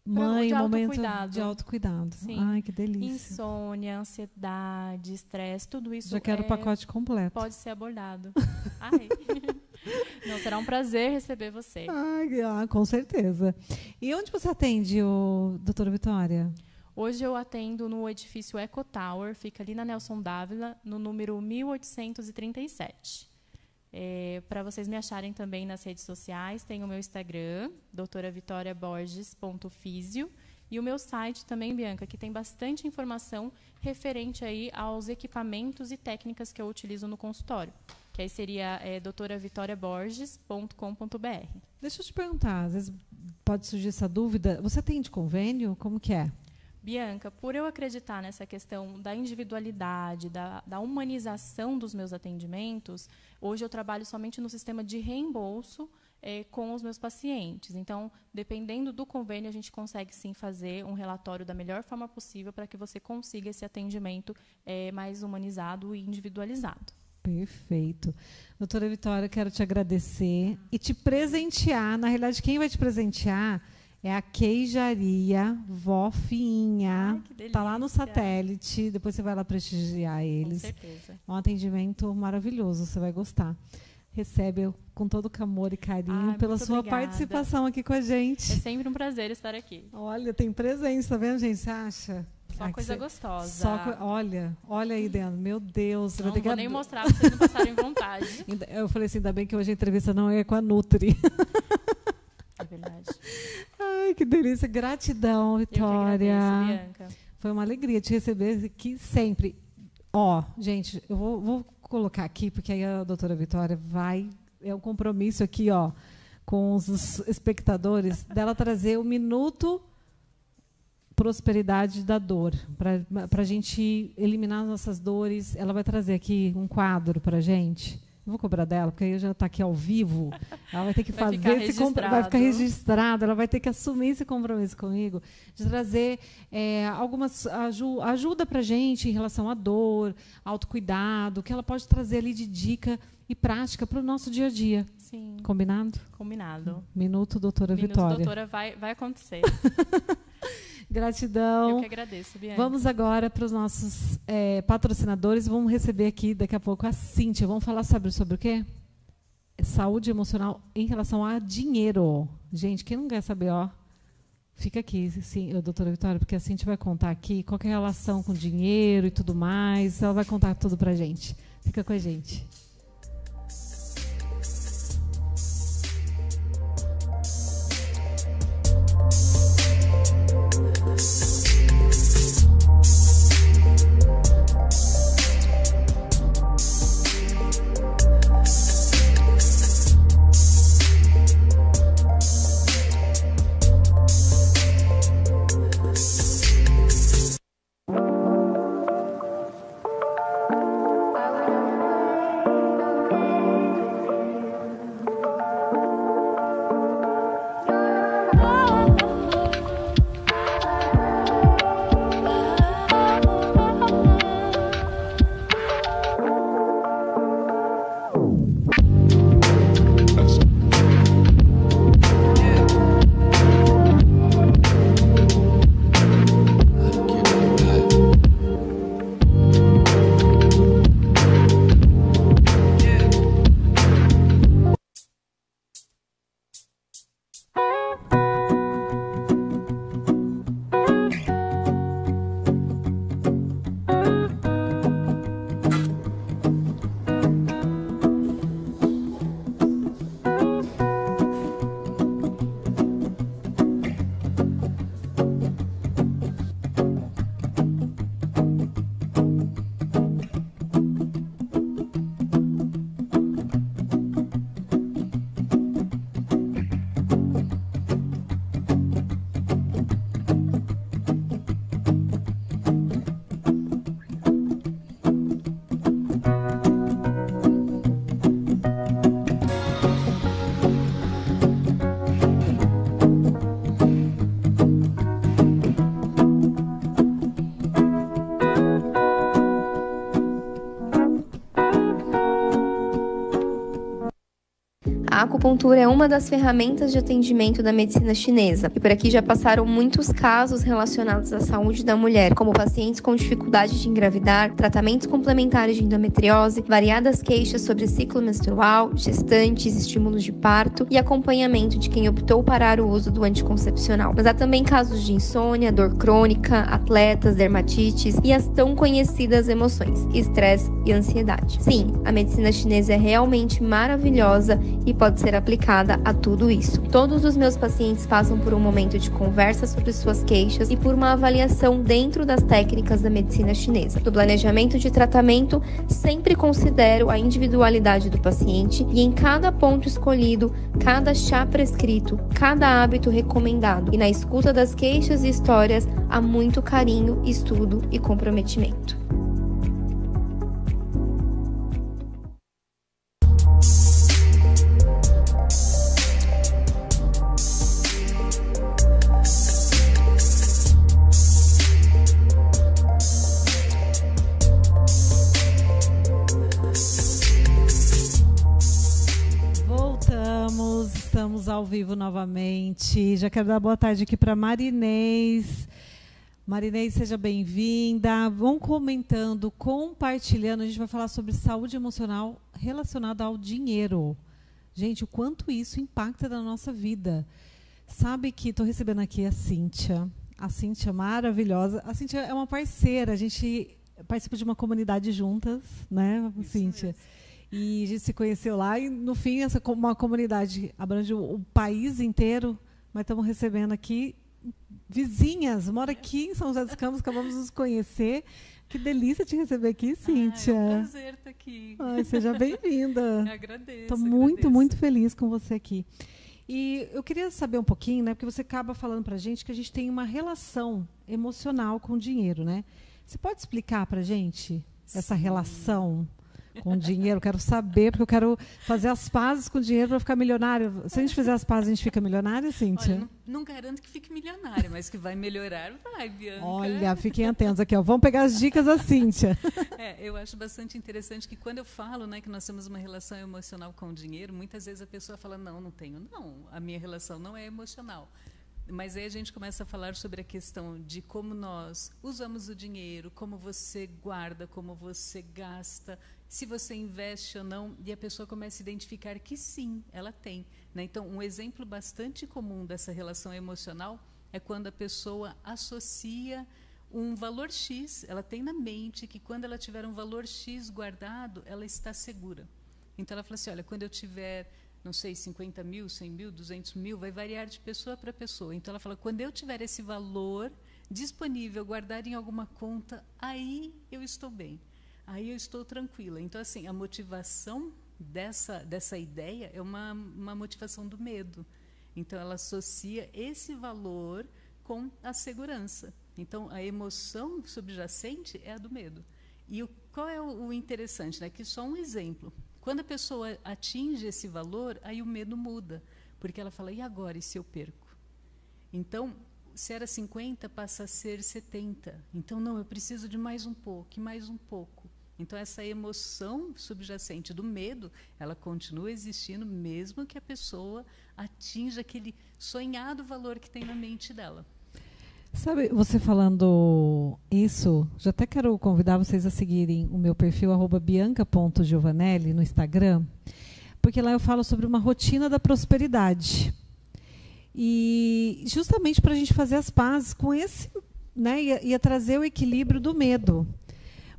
Mãe, um momento de autocuidado. Sim. Ai, que delícia. Insônia, ansiedade, estresse, tudo isso. Já quero o pacote completo. Pode ser abordado. Ai. Não, será um prazer receber você. Com certeza. E onde você atende, doutora Vitória? Hoje eu atendo no edifício Eco Tower, fica ali na Nelson Dávila, no número 1837. Para vocês me acharem também nas redes sociais, tem o meu Instagram, doutoravitoriaborges.fisio, e o meu site também, Bianca, que tem bastante informação referente aí aos equipamentos e técnicas que eu utilizo no consultório, que aí seria doutoravitoriaborges.com.br. Deixa eu te perguntar, às vezes pode surgir essa dúvida, você atende convênio? Como que é? Bianca, por eu acreditar nessa questão da individualidade, da humanização dos meus atendimentos, hoje eu trabalho somente no sistema de reembolso com os meus pacientes. Então, dependendo do convênio, a gente consegue sim fazer um relatório da melhor forma possível para que você consiga esse atendimento mais humanizado e individualizado. Perfeito. Doutora Vitória, quero te agradecer e te presentear. Na realidade, quem vai te presentear é a Queijaria Vó Fiinha. Ai, que delícia. Tá lá no satélite. Depois você vai lá prestigiar eles. Com certeza. É um atendimento maravilhoso, você vai gostar. Recebe com todo o amor e carinho pela sua participação aqui com a gente. É sempre um prazer estar aqui. Olha, tem presente, tá vendo, gente? Você acha? Só coisa gostosa. Olha aí dentro. Meu Deus. Não vou nem mostrar para vocês não passarem vontade. Eu falei assim, ainda bem que hoje a entrevista não é com a Nutri. É verdade. Ai, que delícia. Gratidão, Vitória. Eu que agradeço, Bianca. Foi uma alegria te receber aqui sempre. Gente, eu vou colocar aqui, porque aí a doutora Vitória é um compromisso aqui, com os espectadores, dela trazer o Minuto Prosperidade da Dor, para a gente eliminar as nossas dores. Ela vai trazer aqui um quadro para a gente. Eu vou cobrar dela, porque aí já está aqui ao vivo. Ela vai ter que fazer esse compromisso. Vai ficar registrado, ela vai ter que assumir esse compromisso comigo, de trazer algumas ajuda para a gente em relação à dor, autocuidado, que ela pode trazer ali de dica e prática para o nosso dia a dia. Sim. Combinado? Combinado. Minuto Doutora Vitória. Minuto Doutora vai acontecer. Gratidão. Eu que agradeço, Bianca. Vamos agora para os nossos patrocinadores. Vamos receber aqui, daqui a pouco, a Cíntia. Vamos falar sobre o quê? Saúde emocional em relação a dinheiro. Gente, quem não quer saber, fica aqui, sim, doutora Vitória, porque a Cíntia vai contar aqui qual que é a relação com dinheiro e tudo mais. Ela vai contar tudo para a gente. Fica com a gente. A acupuntura é uma das ferramentas de atendimento da medicina chinesa, e por aqui já passaram muitos casos relacionados à saúde da mulher, como pacientes com dificuldade de engravidar, tratamentos complementares de endometriose, variadas queixas sobre ciclo menstrual, gestantes, estímulos de parto e acompanhamento de quem optou parar o uso do anticoncepcional. Mas há também casos de insônia, dor crônica, atletas, dermatites e as tão conhecidas emoções, estresse e ansiedade. Sim, a medicina chinesa é realmente maravilhosa e pode ser aplicada a tudo isso. Todos os meus pacientes passam por um momento de conversa sobre suas queixas e por uma avaliação dentro das técnicas da medicina chinesa. No planejamento de tratamento, sempre considero a individualidade do paciente e em cada ponto escolhido, cada chá prescrito, cada hábito recomendado. E na escuta das queixas e histórias, há muito carinho, estudo e comprometimento. vivo novamente. Já quero dar boa tarde aqui para Marinês. Marinês, seja bem-vinda. Vão comentando, compartilhando. A gente vai falar sobre saúde emocional relacionada ao dinheiro. Gente, o quanto isso impacta na nossa vida. Sabe que estou recebendo aqui a Cíntia. A Cíntia maravilhosa. A Cíntia é uma parceira. A gente participa de uma comunidade juntas, né, Cíntia? E a gente se conheceu lá e, no fim, uma comunidade abrange o país inteiro, mas estamos recebendo aqui vizinhas. Mora aqui em São José dos Campos, acabamos de nos conhecer. Que delícia te receber aqui, Cíntia. É um prazer estar aqui. Ai, seja bem-vinda. Agradeço. Estou muito feliz com você aqui. E eu queria saber um pouquinho, né, porque você acaba falando para a gente que a gente tem uma relação emocional com o dinheiro, né? Você pode explicar para a gente essa relação com o dinheiro? Quero saber, porque eu quero fazer as pazes com o dinheiro para ficar milionário. Se a gente fizer as pazes, a gente fica milionária, Cíntia? Olha, não garanto que fique milionária, mas que vai melhorar, vai, Bianca. Olha, fiquem atentos aqui, ó. Vamos pegar as dicas da Cíntia. Eu acho bastante interessante que quando eu falo, né, que nós temos uma relação emocional com o dinheiro, muitas vezes a pessoa fala, não tenho. Não, a minha relação não é emocional. Mas aí a gente começa a falar sobre a questão de como nós usamos o dinheiro, como você guarda, como você gasta, se você investe ou não, e a pessoa começa a identificar que sim, ela tem, né? Então, um exemplo bastante comum dessa relação emocional é quando a pessoa associa um valor X, ela tem na mente que quando ela tiver um valor X guardado, ela está segura. Então, ela fala assim, olha, quando eu tiver, não sei, 50 mil, 100 mil, 200 mil, vai variar de pessoa para pessoa. Então, ela fala, quando eu tiver esse valor disponível, guardado em alguma conta, aí eu estou bem, aí eu estou tranquila. Então, assim, a motivação dessa ideia é uma motivação do medo. Então, ela associa esse valor com a segurança. Então, a emoção subjacente é a do medo. E qual é o interessante, né? Que só um exemplo. Quando a pessoa atinge esse valor, aí o medo muda, porque ela fala, e agora, e se eu perco? Então, se era 50, passa a ser 70. Então, não, eu preciso de mais um pouco, e mais um pouco. Então, essa emoção subjacente do medo, ela continua existindo, mesmo que a pessoa atinja aquele sonhado valor que tem na mente dela. Sabe, você falando isso, já até quero convidar vocês a seguirem o meu perfil, @bianca.giovanelli, no Instagram, porque lá eu falo sobre uma rotina da prosperidade. E justamente para a gente fazer as pazes com esse, né, e trazer o equilíbrio do medo.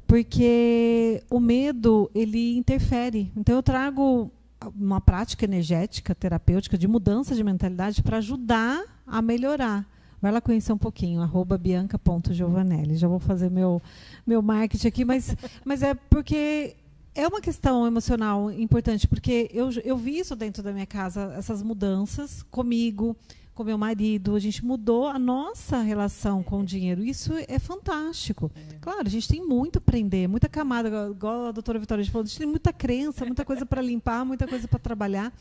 Porque o medo, ele interfere. Então, eu trago uma prática energética, terapêutica, de mudança de mentalidade para ajudar a melhorar. Vai lá conhecer um pouquinho, @bianca.giovanelli. Já vou fazer meu marketing aqui, mas é porque é uma questão emocional importante, porque eu vi isso dentro da minha casa, essas mudanças comigo, com meu marido. A gente mudou a nossa relação com o dinheiro. Isso é fantástico. Claro, a gente tem muito a aprender, muita camada, igual a doutora Vitória falou, a gente tem muita crença, muita coisa para limpar, muita coisa para trabalhar.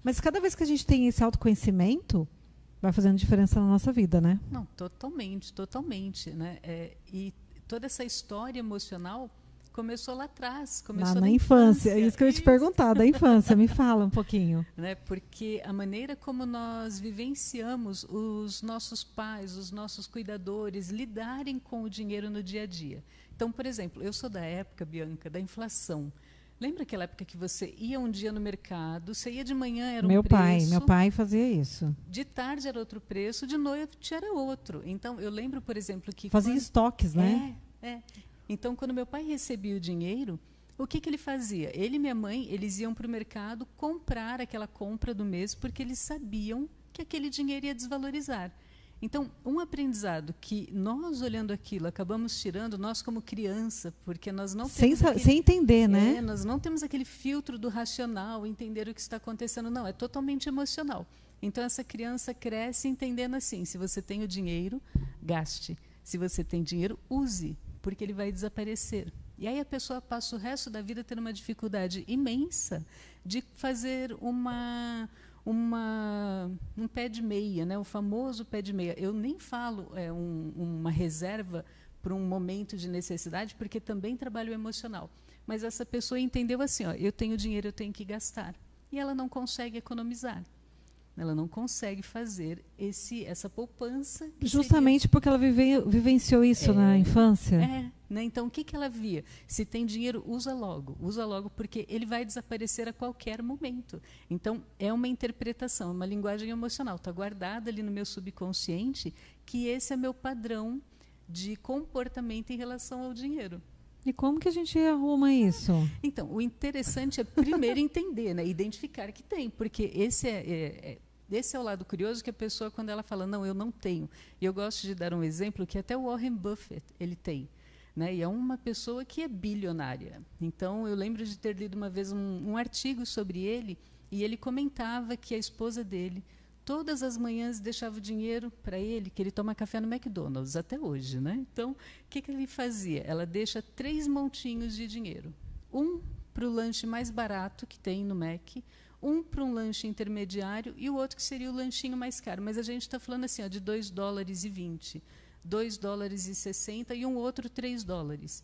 Mas cada vez que a gente tem esse autoconhecimento, vai fazendo diferença na nossa vida, né? Não, totalmente, né? E toda essa história emocional começou lá atrás, começou na infância. É isso que eu ia te perguntar, da infância. Me fala um pouquinho. Né? Porque a maneira como nós vivenciamos os nossos pais, os nossos cuidadores, lidarem com o dinheiro no dia a dia. Então, por exemplo, eu sou da época, Bianca, da inflação. Lembra aquela época que você ia um dia no mercado, você ia de manhã, era um preço. Meu pai fazia isso. De tarde era outro preço, de noite era outro. Então, eu lembro, por exemplo, que... Fazia estoques, né? Então, quando meu pai recebia o dinheiro, o que ele fazia? Ele e minha mãe, eles iam para o mercado comprar aquela compra do mês, porque eles sabiam que aquele dinheiro ia desvalorizar. Então, um aprendizado que nós, olhando aquilo, acabamos tirando, nós como criança, porque nós não temos... Sem entender, né? Nós não temos aquele filtro do racional, entender o que está acontecendo. Não, é totalmente emocional. Então, essa criança cresce entendendo assim, se você tem o dinheiro, gaste. Se você tem dinheiro, use, porque ele vai desaparecer. E aí a pessoa passa o resto da vida tendo uma dificuldade imensa de fazer um pé de meia, né? O famoso pé de meia. Eu nem falo uma reserva para um momento de necessidade, porque também trabalho emocional. Mas essa pessoa entendeu assim, ó, eu tenho dinheiro, eu tenho que gastar. E ela não consegue economizar. Ela não consegue fazer essa poupança. Justamente porque ela vivenciou isso na infância? Né? Então, o que ela via? Se tem dinheiro, usa logo, porque ele vai desaparecer a qualquer momento. Então, é uma interpretação, uma linguagem emocional. Está guardada ali no meu subconsciente que esse é meu padrão de comportamento em relação ao dinheiro. E como que a gente arruma isso? Então, o interessante é primeiro entender, né? Identificar que tem, porque esse é o lado curioso que a pessoa, quando ela fala, não, eu não tenho. E eu gosto de dar um exemplo que até o Warren Buffett ele tem. Né? E é uma pessoa que é bilionária. Então, eu lembro de ter lido uma vez um artigo sobre ele, e ele comentava que a esposa dele, todas as manhãs, deixava o dinheiro para ele, que ele toma café no McDonald's, até hoje. Né? Então, o que ele fazia? Ela deixa 3 montinhos de dinheiro. Um para o lanche mais barato que tem no Mac, um para um lanche intermediário e o outro que seria o lanchinho mais caro. Mas a gente está falando assim, de $2,20, $2,60 e um outro $3.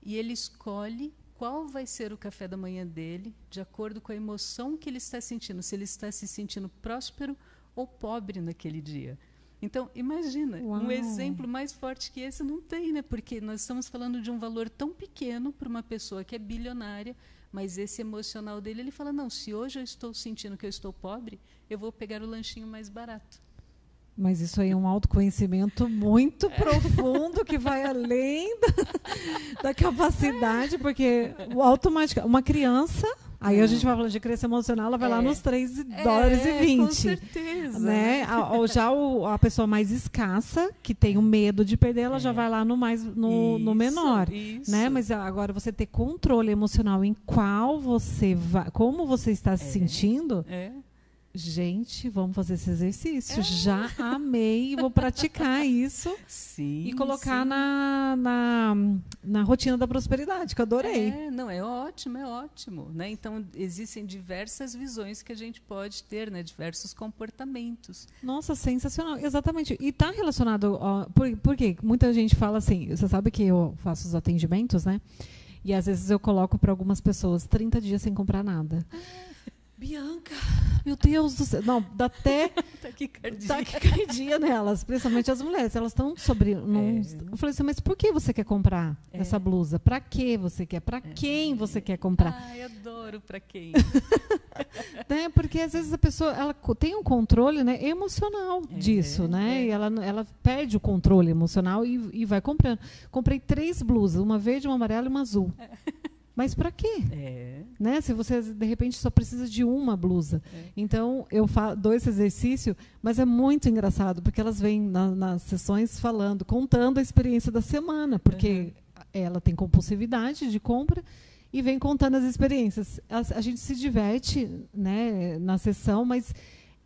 E ele escolhe qual vai ser o café da manhã dele, de acordo com a emoção que ele está sentindo, se ele está se sentindo próspero ou pobre naquele dia. Então, imagina, um exemplo mais forte que esse não tem, né? Porque nós estamos falando de um valor tão pequeno para uma pessoa que é bilionária, mas esse emocional dele, ele fala, não, se hoje eu estou sentindo que eu estou pobre, eu vou pegar o lanchinho mais barato. Mas isso aí é um autoconhecimento muito profundo que vai além da capacidade, porque uma criança, aí a gente vai falando de crescer emocional, ela vai lá nos $3,20. Com certeza. Né? A pessoa mais escassa, que tem o medo de perder, ela já vai lá no menor. Isso. Né? Mas agora você ter controle emocional em qual você vai, como você está se sentindo. Gente, vamos fazer esse exercício. Já amei, vou praticar isso. Sim, e colocar na rotina da prosperidade, que eu adorei. Não, é ótimo. Né? Então, existem diversas visões que a gente pode ter, né? Diversos comportamentos. Nossa, sensacional. Exatamente. E está relacionado... Por quê? Muita gente fala assim, você sabe que eu faço os atendimentos, né? E às vezes eu coloco para algumas pessoas 30 dias sem comprar nada. Bianca, meu Deus do céu. Não, dá até taquicardia nelas, principalmente as mulheres. Elas estão sobre... Eu falei assim, mas por que você quer comprar essa blusa? Para que você quer? Para quem você quer comprar? Eu adoro para quem. Né? Porque às vezes a pessoa ela tem um controle, né, emocional disso, né? E ela perde o controle emocional e vai comprando. Comprei 3 blusas, uma verde, uma amarela e uma azul. Mas para quê? Né? Se você, de repente, só precisa de uma blusa. Então, eu dou esse exercício, mas é muito engraçado, porque elas vêm nas sessões contando a experiência da semana, porque ela tem compulsividade de compra e vem contando as experiências. A gente se diverte, né, na sessão, mas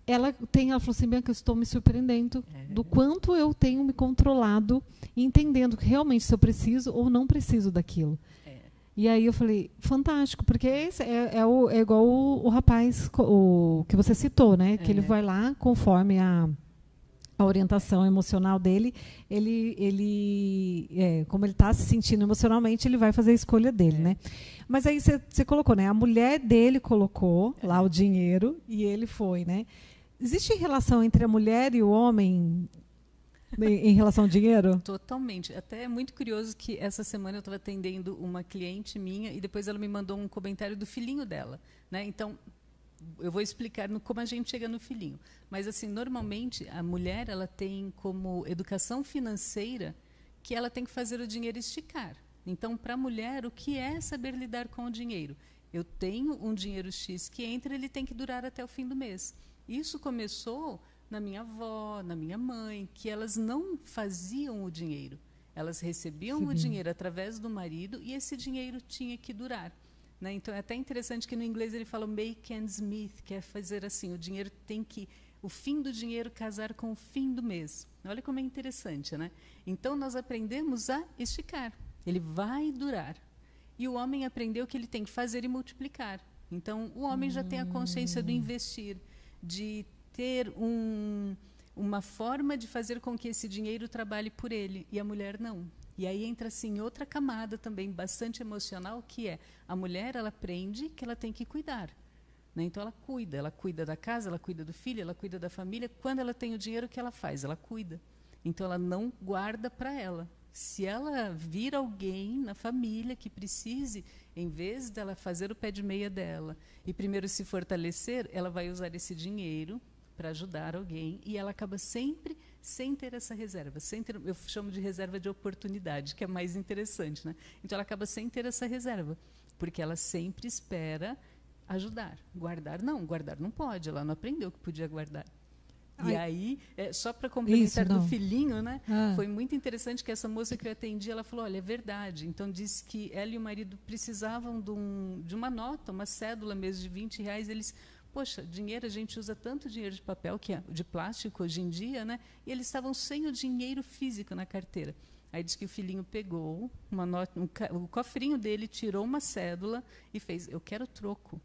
ela falou assim, Bianca, eu estou me surpreendendo do quanto eu tenho me controlado e entendendo realmente se eu preciso ou não preciso daquilo. E aí eu falei, fantástico, porque esse é igual o rapaz que você citou, né? Que ele vai lá, conforme a orientação emocional dele, como ele está se sentindo emocionalmente, ele vai fazer a escolha dele, né? Mas aí você colocou, né? A mulher dele colocou lá o dinheiro e ele foi, né? Existe relação entre a mulher e o homem em relação ao dinheiro? Totalmente. Até é muito curioso que essa semana eu estava atendendo uma cliente minha e depois ela me mandou um comentário do filhinho dela. Né? Então, eu vou explicar como a gente chega no filhinho. Mas, assim, normalmente, a mulher ela tem como educação financeira que ela tem que fazer o dinheiro esticar. Então, para a mulher, o que é saber lidar com o dinheiro? Eu tenho um dinheiro X que entra, ele tem que durar até o fim do mês. Isso começou na minha avó, na minha mãe, que elas não faziam o dinheiro. Elas recebiam o dinheiro através do marido e esse dinheiro tinha que durar. Né? Então, é até interessante que no inglês ele fala make ends meet, que é fazer assim, o dinheiro tem que... O fim do dinheiro casar com o fim do mês. Olha como é interessante, né? Então, nós aprendemos a esticar. Ele vai durar. E o homem aprendeu que ele tem que fazer e multiplicar. Então, o homem já tem a consciência do investir, de ter uma forma de fazer com que esse dinheiro trabalhe por ele, e a mulher não. E aí entra assim outra camada também bastante emocional, que é a mulher, ela aprende que ela tem que cuidar. né? Então ela cuida da casa, ela cuida do filho, ela cuida da família. Quando ela tem o dinheiro, o que ela faz? Ela cuida. Então ela não guarda para ela. Se ela vir alguém na família que precise, em vez dela fazer o pé de meia dela e primeiro se fortalecer, ela vai usar esse dinheiro para ajudar alguém, e ela acaba sempre sem ter essa reserva, eu chamo de reserva de oportunidade, que é mais interessante, né? Então ela acaba sem ter essa reserva, porque ela sempre espera ajudar. Guardar não pode, ela não aprendeu que podia guardar. E aí, só para complementar do filhinho, né? Foi muito interessante que essa moça que eu atendi, ela falou, olha, é verdade. Então, disse que ela e o marido precisavam de uma nota, uma cédula mesmo de R$20. Eles, poxa, dinheiro, a gente usa tanto dinheiro de papel, de plástico hoje em dia, né? E eles estavam sem o dinheiro físico na carteira. Aí disse que o filhinho pegou uma nota, o cofrinho dele, tirou uma cédula e fez, eu quero troco.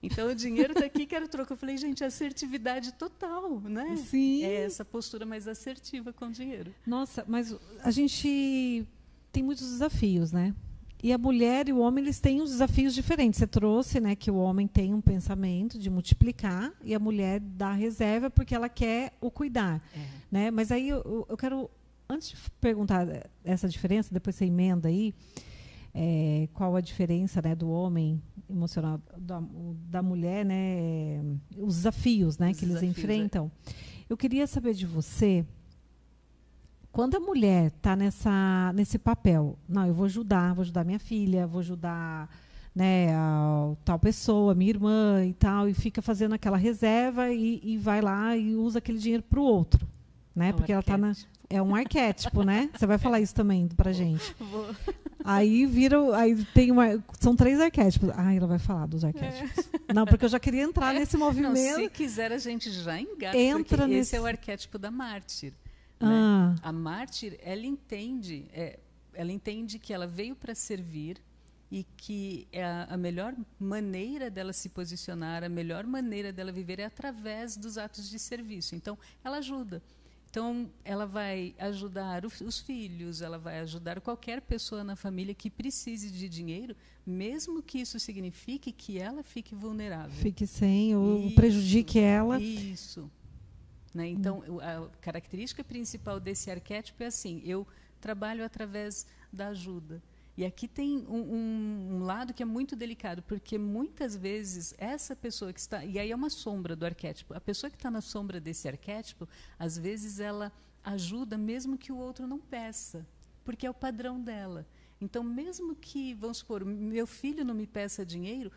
Então, o dinheiro está aqui, quero troco. Eu falei, gente, assertividade total, né? Sim. É essa postura mais assertiva com o dinheiro. Nossa, mas a gente tem muitos desafios, né? E a mulher e o homem, eles têm uns desafios diferentes. Você trouxe, né, que o homem tem um pensamento de multiplicar e a mulher dá reserva porque ela quer o cuidar. Né? Mas aí eu quero, antes de perguntar essa diferença, depois você emenda aí, qual a diferença, né, do homem emocional da mulher, né, os desafios, né, que eles enfrentam. Eu queria saber de você, quando a mulher está nesse papel, não, eu vou ajudar minha filha, vou ajudar, né, a tal pessoa, minha irmã e tal, e fica fazendo aquela reserva e vai lá e usa aquele dinheiro para o outro, né, porque ela está é um arquétipo, né? Você vai falar isso também pra gente. Vou. Aí tem são 3 arquétipos. Ela vai falar dos arquétipos. Não, porque eu já queria entrar nesse movimento. Não, se quiser, a gente já engata, porque esse é o arquétipo da mártir. Né? A mártir, ela entende que ela veio para servir e que a melhor maneira dela se posicionar, a melhor maneira dela viver é através dos atos de serviço. Então, ela ajuda. Então, ela vai ajudar os filhos, ela vai ajudar qualquer pessoa na família que precise de dinheiro, mesmo que isso signifique que ela fique vulnerável. Fique sem, ou prejudique ela. Isso. Né? Então, a característica principal desse arquétipo é assim, eu trabalho através da ajuda. E aqui tem um lado que é muito delicado, porque muitas vezes essa pessoa que está... E aí é uma sombra do arquétipo. A pessoa que está na sombra desse arquétipo, às vezes ela ajuda mesmo que o outro não peça, porque é o padrão dela. Então, mesmo que, vamos supor, meu filho não me peça dinheiro,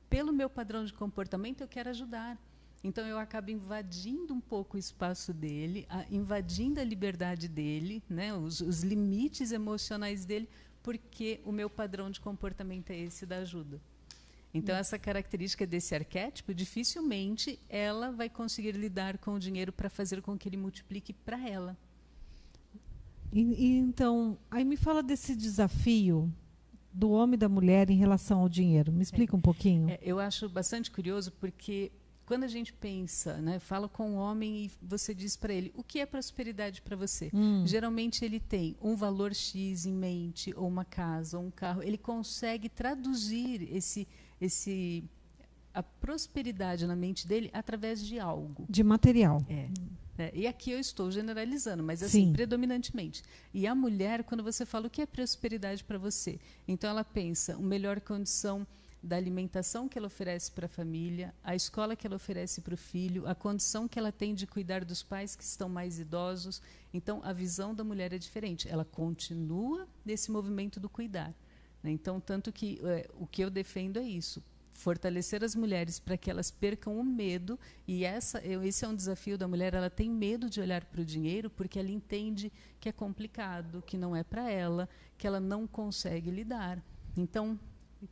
pelo meu padrão de comportamento, eu quero ajudar. Então, eu acabo invadindo um pouco o espaço dele, invadindo a liberdade dele, né, os limites emocionais dele, porque o meu padrão de comportamento é esse da ajuda. Então, essa característica desse arquétipo, dificilmente ela vai conseguir lidar com o dinheiro para fazer com que ele multiplique para ela. Então, aí me fala desse desafio do homem e da mulher em relação ao dinheiro. Me explica um pouquinho. Eu acho bastante curioso, porque quando a gente pensa, né, fala com um homem e você diz para ele, o que é prosperidade para você? Geralmente ele tem um valor X em mente, ou uma casa, ou um carro. Ele consegue traduzir a prosperidade na mente dele através de algo. De material. E aqui eu estou generalizando, mas assim, predominantemente. E a mulher, quando você fala o que é prosperidade para você, então ela pensa, uma melhor condição da alimentação que ela oferece para a família, a escola que ela oferece para o filho, a condição que ela tem de cuidar dos pais que estão mais idosos. Então, a visão da mulher é diferente. Ela continua nesse movimento do cuidar. Né? Então, tanto que o que eu defendo é isso, fortalecer as mulheres para que elas percam o medo, e esse é um desafio da mulher, ela tem medo de olhar para o dinheiro porque ela entende que é complicado, que não é para ela, que ela não consegue lidar. Então,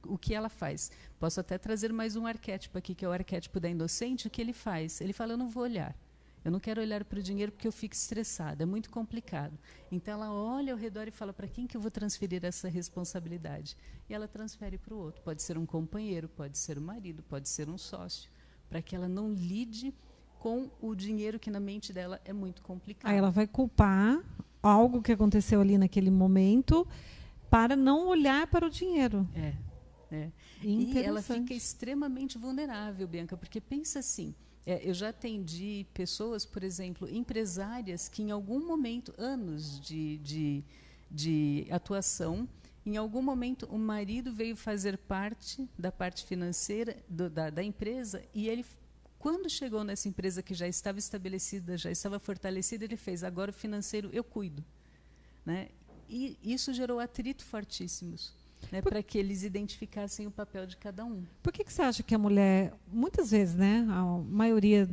o que ela faz? Posso até trazer mais um arquétipo aqui, que é o arquétipo da inocente. O que ele faz? Ele fala, eu não vou olhar. Eu não quero olhar para o dinheiro porque eu fico estressada, é muito complicado. Então, ela olha ao redor e fala, para quem que eu vou transferir essa responsabilidade? E ela transfere para o outro. Pode ser um companheiro, pode ser um marido, pode ser um sócio, para que ela não lide com o dinheiro que na mente dela é muito complicado. Aí ela vai culpar algo que aconteceu ali naquele momento para não olhar para o dinheiro. E ela fica extremamente vulnerável, Bianca, porque pensa assim, eu já atendi pessoas, por exemplo, empresárias que em algum momento, anos de atuação, em algum momento o marido veio fazer parte da parte financeira da empresa e ele, quando chegou nessa empresa que já estava estabelecida, já estava fortalecida, ele fez, agora o financeiro eu cuido. Né? E isso gerou atritos fortíssimos, né, para que eles identificassem o papel de cada um. Por que você acha que a mulher, muitas vezes, né, a maioria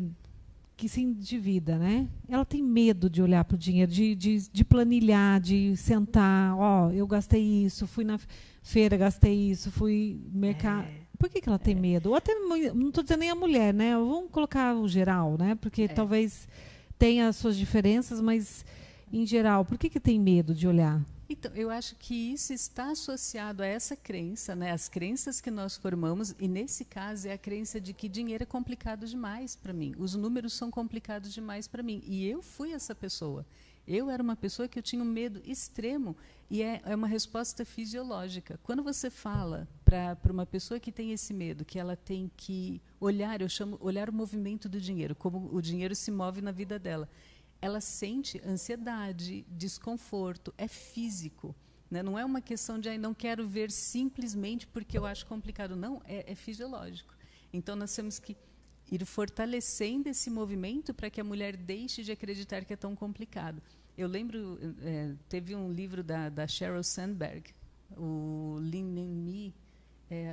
que se endivida, né, ela tem medo de olhar para o dinheiro, de planilhar, de sentar, eu gastei isso, fui na feira, gastei isso, fui no mercado. Por que ela tem medo? Ou até, não estou dizendo nem a mulher, né? Vamos colocar o geral, né? Porque talvez tenha as suas diferenças, mas em geral, por que tem medo de olhar? Então, eu acho que isso está associado a essa crença, né? As crenças que nós formamos, e nesse caso é a crença de que dinheiro é complicado demais para mim, os números são complicados demais para mim. E eu fui essa pessoa. Eu era uma pessoa que eu tinha um medo extremo, e é uma resposta fisiológica. Quando você fala para uma pessoa que tem esse medo, que ela tem que olhar, eu chamo olhar o movimento do dinheiro, como o dinheiro se move na vida dela, ela sente ansiedade, desconforto, é físico. Né? Não é uma questão de não quero ver simplesmente porque eu acho complicado. Não, é fisiológico. Então, nós temos que ir fortalecendo esse movimento para que a mulher deixe de acreditar que é tão complicado. Eu lembro, teve um livro da Sheryl Sandberg, o Lean in Me,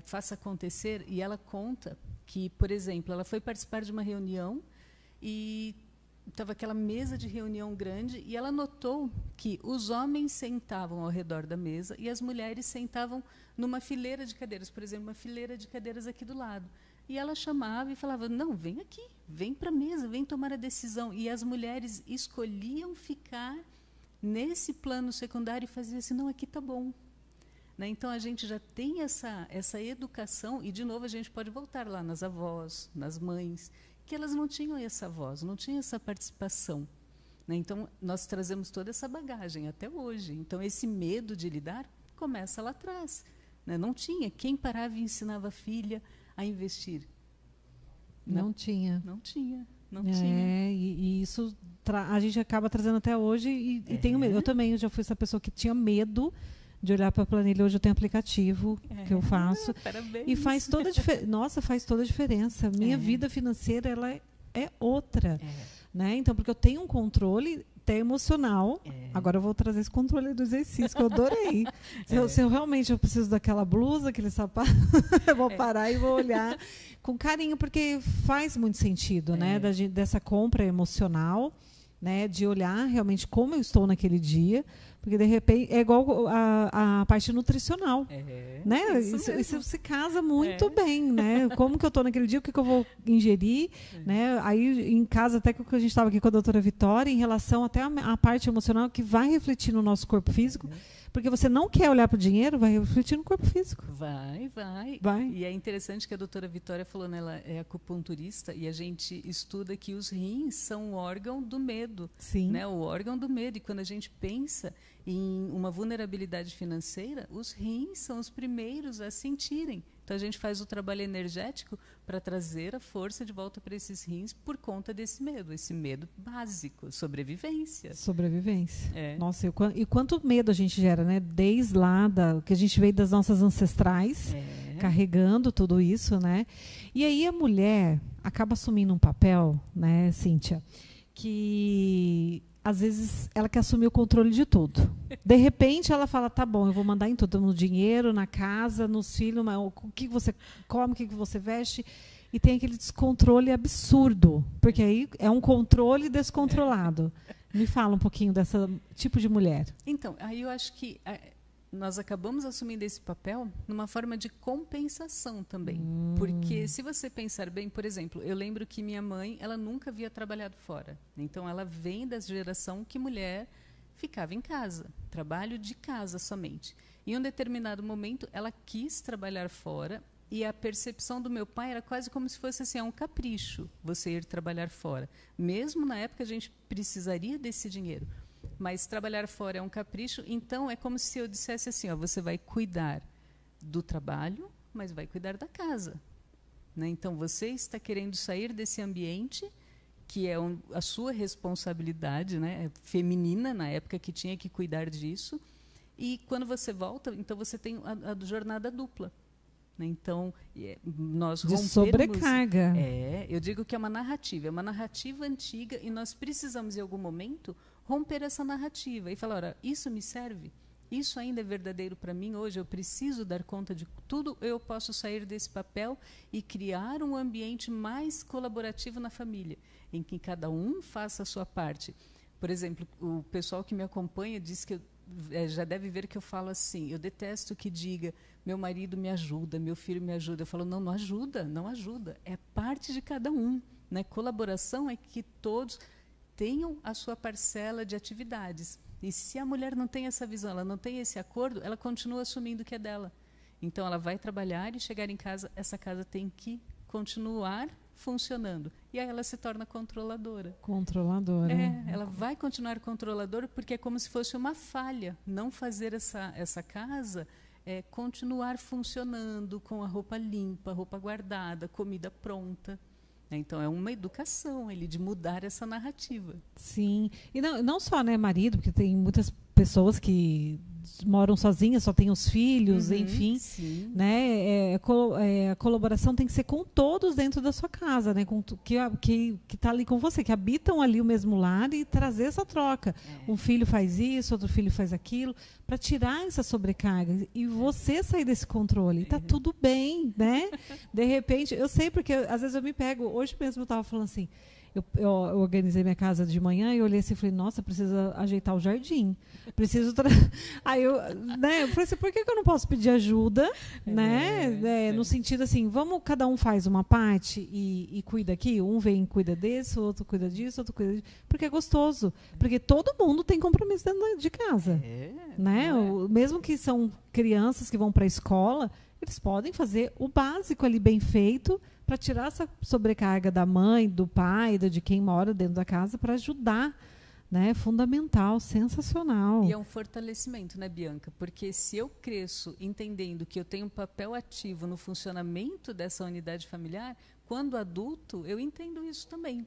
Faça Acontecer, e ela conta que, por exemplo, ela foi participar de uma reunião e estava aquela mesa de reunião grande e ela notou que os homens sentavam ao redor da mesa e as mulheres sentavam numa fileira de cadeiras, por exemplo, uma fileira de cadeiras aqui do lado. E ela chamava e falava, não, vem aqui, vem para a mesa, vem tomar a decisão. E as mulheres escolhiam ficar nesse plano secundário e faziam assim, não, aqui está bom. Né? Então, a gente já tem essa educação, e, de novo, a gente pode voltar lá nas avós, nas mães, que elas não tinham essa voz, não tinham essa participação. Né? Então, nós trazemos toda essa bagagem até hoje. Então, esse medo de lidar começa lá atrás. Né? Não tinha. Quem parava e ensinava a filha a investir? Não tinha. Não tinha. Não tinha. E isso a gente acaba trazendo até hoje e tenho medo. Eu também já fui essa pessoa que tinha medo de olhar para a planilha. Hoje eu tenho aplicativo que eu faço. Parabéns. E faz toda a diferença. Nossa, faz toda a diferença. Minha vida financeira ela é outra. Né? Então, porque eu tenho um controle até emocional. Agora eu vou trazer esse controle do exercício, que eu adorei. Se eu realmente preciso daquela blusa, aquele sapato, eu vou parar e vou olhar com carinho, porque faz muito sentido, né? Dessa compra emocional, né? De olhar realmente como eu estou naquele dia. Porque, de repente, é igual a parte nutricional. Né? Isso se casa muito bem. Né? Como que eu estou naquele dia, o que eu vou ingerir. Né? Aí, em casa, até que a gente estava aqui com a doutora Vitória, em relação até à parte emocional, que vai refletir no nosso corpo físico. Porque você não quer olhar para o dinheiro, vai refletir no corpo físico. Vai. E é interessante que a doutora Vitória falou, né, ela é acupunturista, e a gente estuda que os rins são o órgão do medo. Sim. Né, o órgão do medo. E quando a gente pensa em uma vulnerabilidade financeira, os rins são os primeiros a sentirem. Então, a gente faz o trabalho energético para trazer a força de volta para esses rins por conta desse medo. Esse medo básico, sobrevivência. Sobrevivência. Nossa, e quanto medo a gente gera, né? Desde lá, que a gente veio das nossas ancestrais, carregando tudo isso, né? E aí a mulher acaba assumindo um papel, né, Cíntia, que às vezes ela quer assumir o controle de tudo. De repente ela fala, tá bom, eu vou mandar em tudo, no dinheiro, na casa, nos filhos, o que você come, o que você veste, e tem aquele descontrole absurdo, porque aí é um controle descontrolado. Me fala um pouquinho desse tipo de mulher. Então, aí eu acho que nós acabamos assumindo esse papel numa forma de compensação também. Porque, se você pensar bem, por exemplo, eu lembro que minha mãe, ela nunca havia trabalhado fora. Então, ela vem da geração que mulher ficava em casa, trabalho de casa somente. Em um determinado momento, ela quis trabalhar fora, e a percepção do meu pai era quase como se fosse assim, um capricho você ir trabalhar fora. Mesmo na época, a gente precisaria desse dinheiro. Mas trabalhar fora é um capricho, então é como se eu dissesse assim, você vai cuidar do trabalho, mas vai cuidar da casa. Né? Então, você está querendo sair desse ambiente, que é a sua responsabilidade, né? Feminina, na época que tinha que cuidar disso, e quando você volta, então você tem a jornada dupla. Né? Então, nós de rompermos... sobrecarga. Eu digo que é uma narrativa antiga, e nós precisamos, em algum momento, romper essa narrativa e falar, olha, isso me serve? Isso ainda é verdadeiro para mim hoje? Eu preciso dar conta de tudo? Eu posso sair desse papel e criar um ambiente mais colaborativo na família, em que cada um faça a sua parte. Por exemplo, o pessoal que me acompanha diz que já deve ver que eu falo assim, eu detesto que diga, meu marido me ajuda, meu filho me ajuda. Eu falo, não ajuda, não ajuda. É parte de cada um. Né? Colaboração é que todos tenham a sua parcela de atividades. E se a mulher não tem essa visão, ela não tem esse acordo, ela continua assumindo que é dela. Então, ela vai trabalhar e chegar em casa, essa casa tem que continuar funcionando. E aí ela se torna controladora. Controladora. Ela vai continuar controladora porque é como se fosse uma falha. Não fazer essa casa continuar funcionando com a roupa limpa, roupa guardada, comida pronta. Então, é uma educação de mudar essa narrativa. Sim. E não só, né, marido, porque tem muitas pessoas que moram sozinhas, só têm os filhos, enfim. Sim. Né? A colaboração tem que ser com todos dentro da sua casa, né? Que está ali com você, que habitam ali o mesmo lar, e trazer essa troca. Um filho faz isso, outro filho faz aquilo, para tirar essa sobrecarga e você sair desse controle. Está tudo bem, né? De repente, eu sei porque às vezes eu me pego. Hoje mesmo eu estava falando assim, eu organizei minha casa de manhã e olhei assim e falei, nossa, precisa ajeitar o jardim. Aí eu falei assim, por que eu não posso pedir ajuda? No sentido assim, cada um faz uma parte e cuida aqui. Um vem e cuida desse, o outro cuida disso, outro cuida disso. Porque é gostoso. Porque todo mundo tem compromisso dentro de casa. Né? Mesmo que são crianças que vão para a escola, eles podem fazer o básico ali bem feito para tirar essa sobrecarga da mãe, do pai, de quem mora dentro da casa, para ajudar. Né? Fundamental, sensacional. E é um fortalecimento, né, Bianca? Porque se eu cresço entendendo que eu tenho um papel ativo no funcionamento dessa unidade familiar, quando adulto, eu entendo isso também.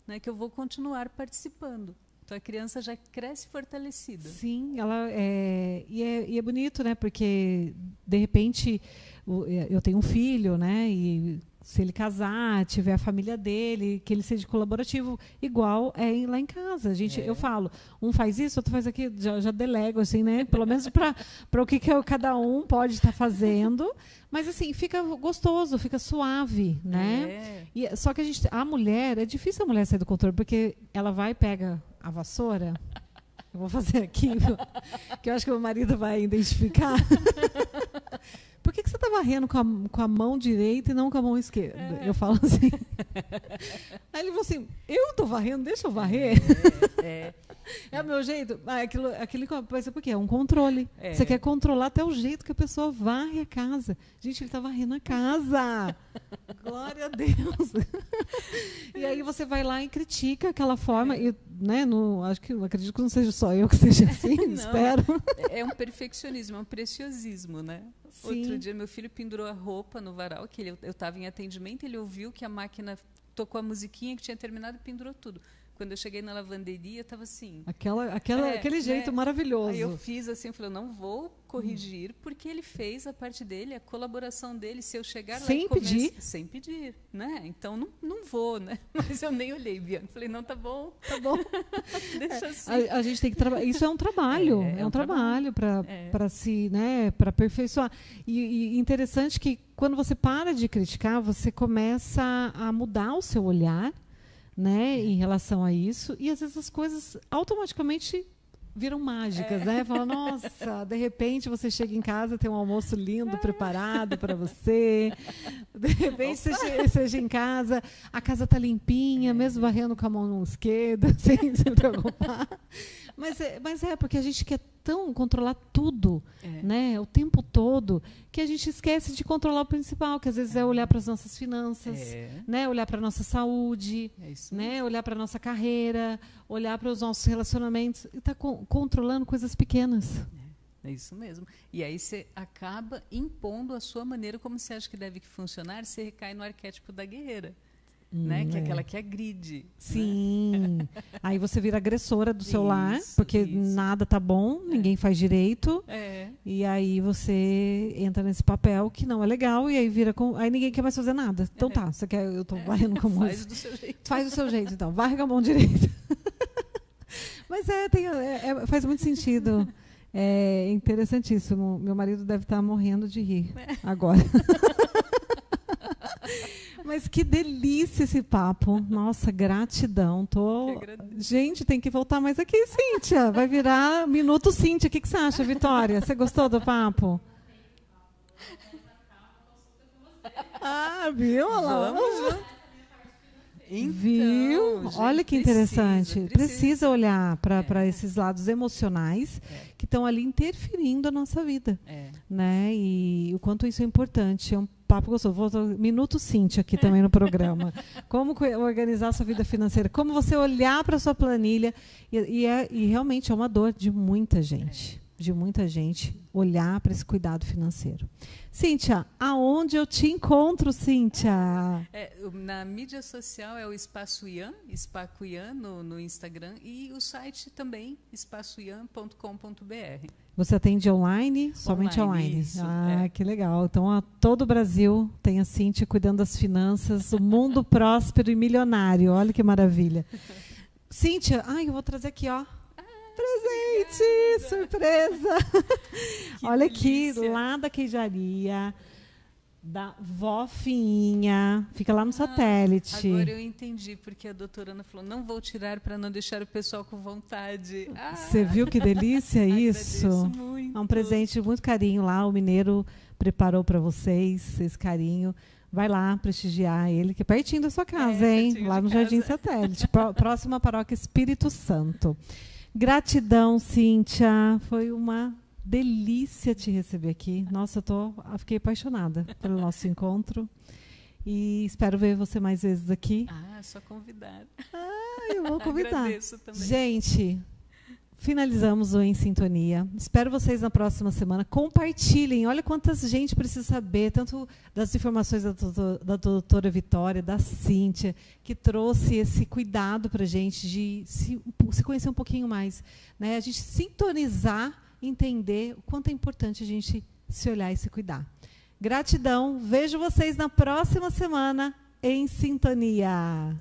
Né? Que eu vou continuar participando. Então, a criança já cresce fortalecida. Sim, e é bonito, né? Porque, de repente, eu tenho um filho, né? E se ele casar, tiver a família dele, que ele seja colaborativo, igual lá em casa. Eu falo, um faz isso, outro faz aquilo, já delego, assim, né? Pelo menos para o que cada um pode estar fazendo. Mas, assim, fica gostoso, fica suave, né? Só que a mulher, é difícil a mulher sair do controle, porque ela vai e pega a vassoura. Eu vou fazer aqui, que eu acho que o meu marido vai identificar. Por que você está varrendo com a mão direita e não com a mão esquerda? Eu falo assim. Aí ele falou assim, eu estou varrendo, deixa eu varrer. É o meu jeito. Aquilo porque é um controle. Você quer controlar até o jeito que a pessoa varre a casa. Gente, ele está varrendo a casa. Glória a Deus. E aí você vai lá e critica aquela forma. E, né, acredito que não seja só eu que seja assim, espero. É um perfeccionismo, é um preciosismo, né? Sim. Outro dia meu filho pendurou a roupa no varal, que eu estava em atendimento, ele ouviu que a máquina tocou a musiquinha que tinha terminado e pendurou tudo. Quando eu cheguei na lavanderia, estava assim... Aquele jeito maravilhoso. Aí eu fiz assim, eu falei, não vou corrigir, porque ele fez a parte dele, a colaboração dele. Se eu chegar lá e pedir. Sem pedir, né? Então, não vou, né? Mas eu nem olhei, Bianca. Falei, não, tá bom. Deixa assim. A gente tem que trabalhar. Isso é um trabalho. É um trabalho para se, né, para aperfeiçoar. E interessante que, quando você para de criticar, você começa a mudar o seu olhar, né, em relação a isso, e às vezes as coisas automaticamente viram mágicas, né? Fala, nossa, de repente você chega em casa, tem um almoço lindo preparado para você. De repente você chega em casa, a casa está limpinha, mesmo varrendo com a mão esquerda, sem se preocupar. Mas porque a gente quer controlar tudo, né, o tempo todo, que a gente esquece de controlar o principal, que às vezes é olhar para as nossas finanças, né, olhar para a nossa saúde, né, olhar para a nossa carreira, olhar para os nossos relacionamentos, e está controlando coisas pequenas. É isso mesmo. E aí você acaba impondo a sua maneira como você acha que deve funcionar, você recai no arquétipo da guerreira. Né? Que é aquela que agride. Sim. Né? Aí você vira agressora do seu lar, Isso, porque isso. nada tá bom, ninguém faz direito. E aí você entra nesse papel que não é legal, e aí vira aí ninguém quer mais fazer nada. Então tá, você quer, eu tô varrendo com a música. Faz do seu jeito. Faz do seu jeito, então. Varre com a mão direita. Mas faz muito sentido. É interessantíssimo. Meu marido deve estar morrendo de rir agora. Mas que delícia esse papo. Nossa, gratidão. Gente, tem que voltar mais aqui, Cíntia. Vai virar Minuto Cíntia. O que você acha, Vitória? Você gostou do papo? Viu? Vamos. Então, viu? Gente, olha que interessante. Precisa olhar para esses lados emocionais que estão ali interferindo a nossa vida. Né? E o quanto isso é importante. É um papo gostoso. Minuto Cíntia aqui também no programa. Como organizar a sua vida financeira. Como você olhar para a sua planilha. E realmente é uma dor de muita gente. De muita gente olhar para esse cuidado financeiro. Cíntia, aonde eu te encontro, Cíntia? Na mídia social é o Espaço Ian, Espaco Ian no Instagram, e o site também, espaçoian.com.br. Você atende online? Somente online. Isso, que legal. Então, todo o Brasil tem a Cíntia cuidando das finanças, o mundo próspero e milionário. Olha que maravilha. Cíntia, eu vou trazer aqui, ó. Presente! Surpresa! Olha aqui, lá da queijaria, da Vó Fiinha, fica lá no satélite. Agora eu entendi, porque a doutora Ana falou, não vou tirar para não deixar o pessoal com vontade. Você viu que delícia isso? Muito. É um presente de muito carinho lá, o Mineiro preparou para vocês esse carinho. Vai lá prestigiar ele, que é pertinho da sua casa, hein? Lá no Jardim Satélite, próxima paróquia Espírito Santo. Gratidão, Cíntia. Foi uma delícia te receber aqui. Nossa, eu fiquei apaixonada pelo nosso encontro. E espero ver você mais vezes aqui. Só convidar. Eu vou convidar. Agradeço também. Gente, finalizamos o Em Sintonia. Espero vocês na próxima semana. Compartilhem. Olha quanta gente precisa saber, tanto das informações da doutora Vitória, da Cíntia, que trouxe esse cuidado para a gente de se conhecer um pouquinho mais. Né? A gente sintonizar, entender o quanto é importante a gente se olhar e se cuidar. Gratidão. Vejo vocês na próxima semana em Sintonia.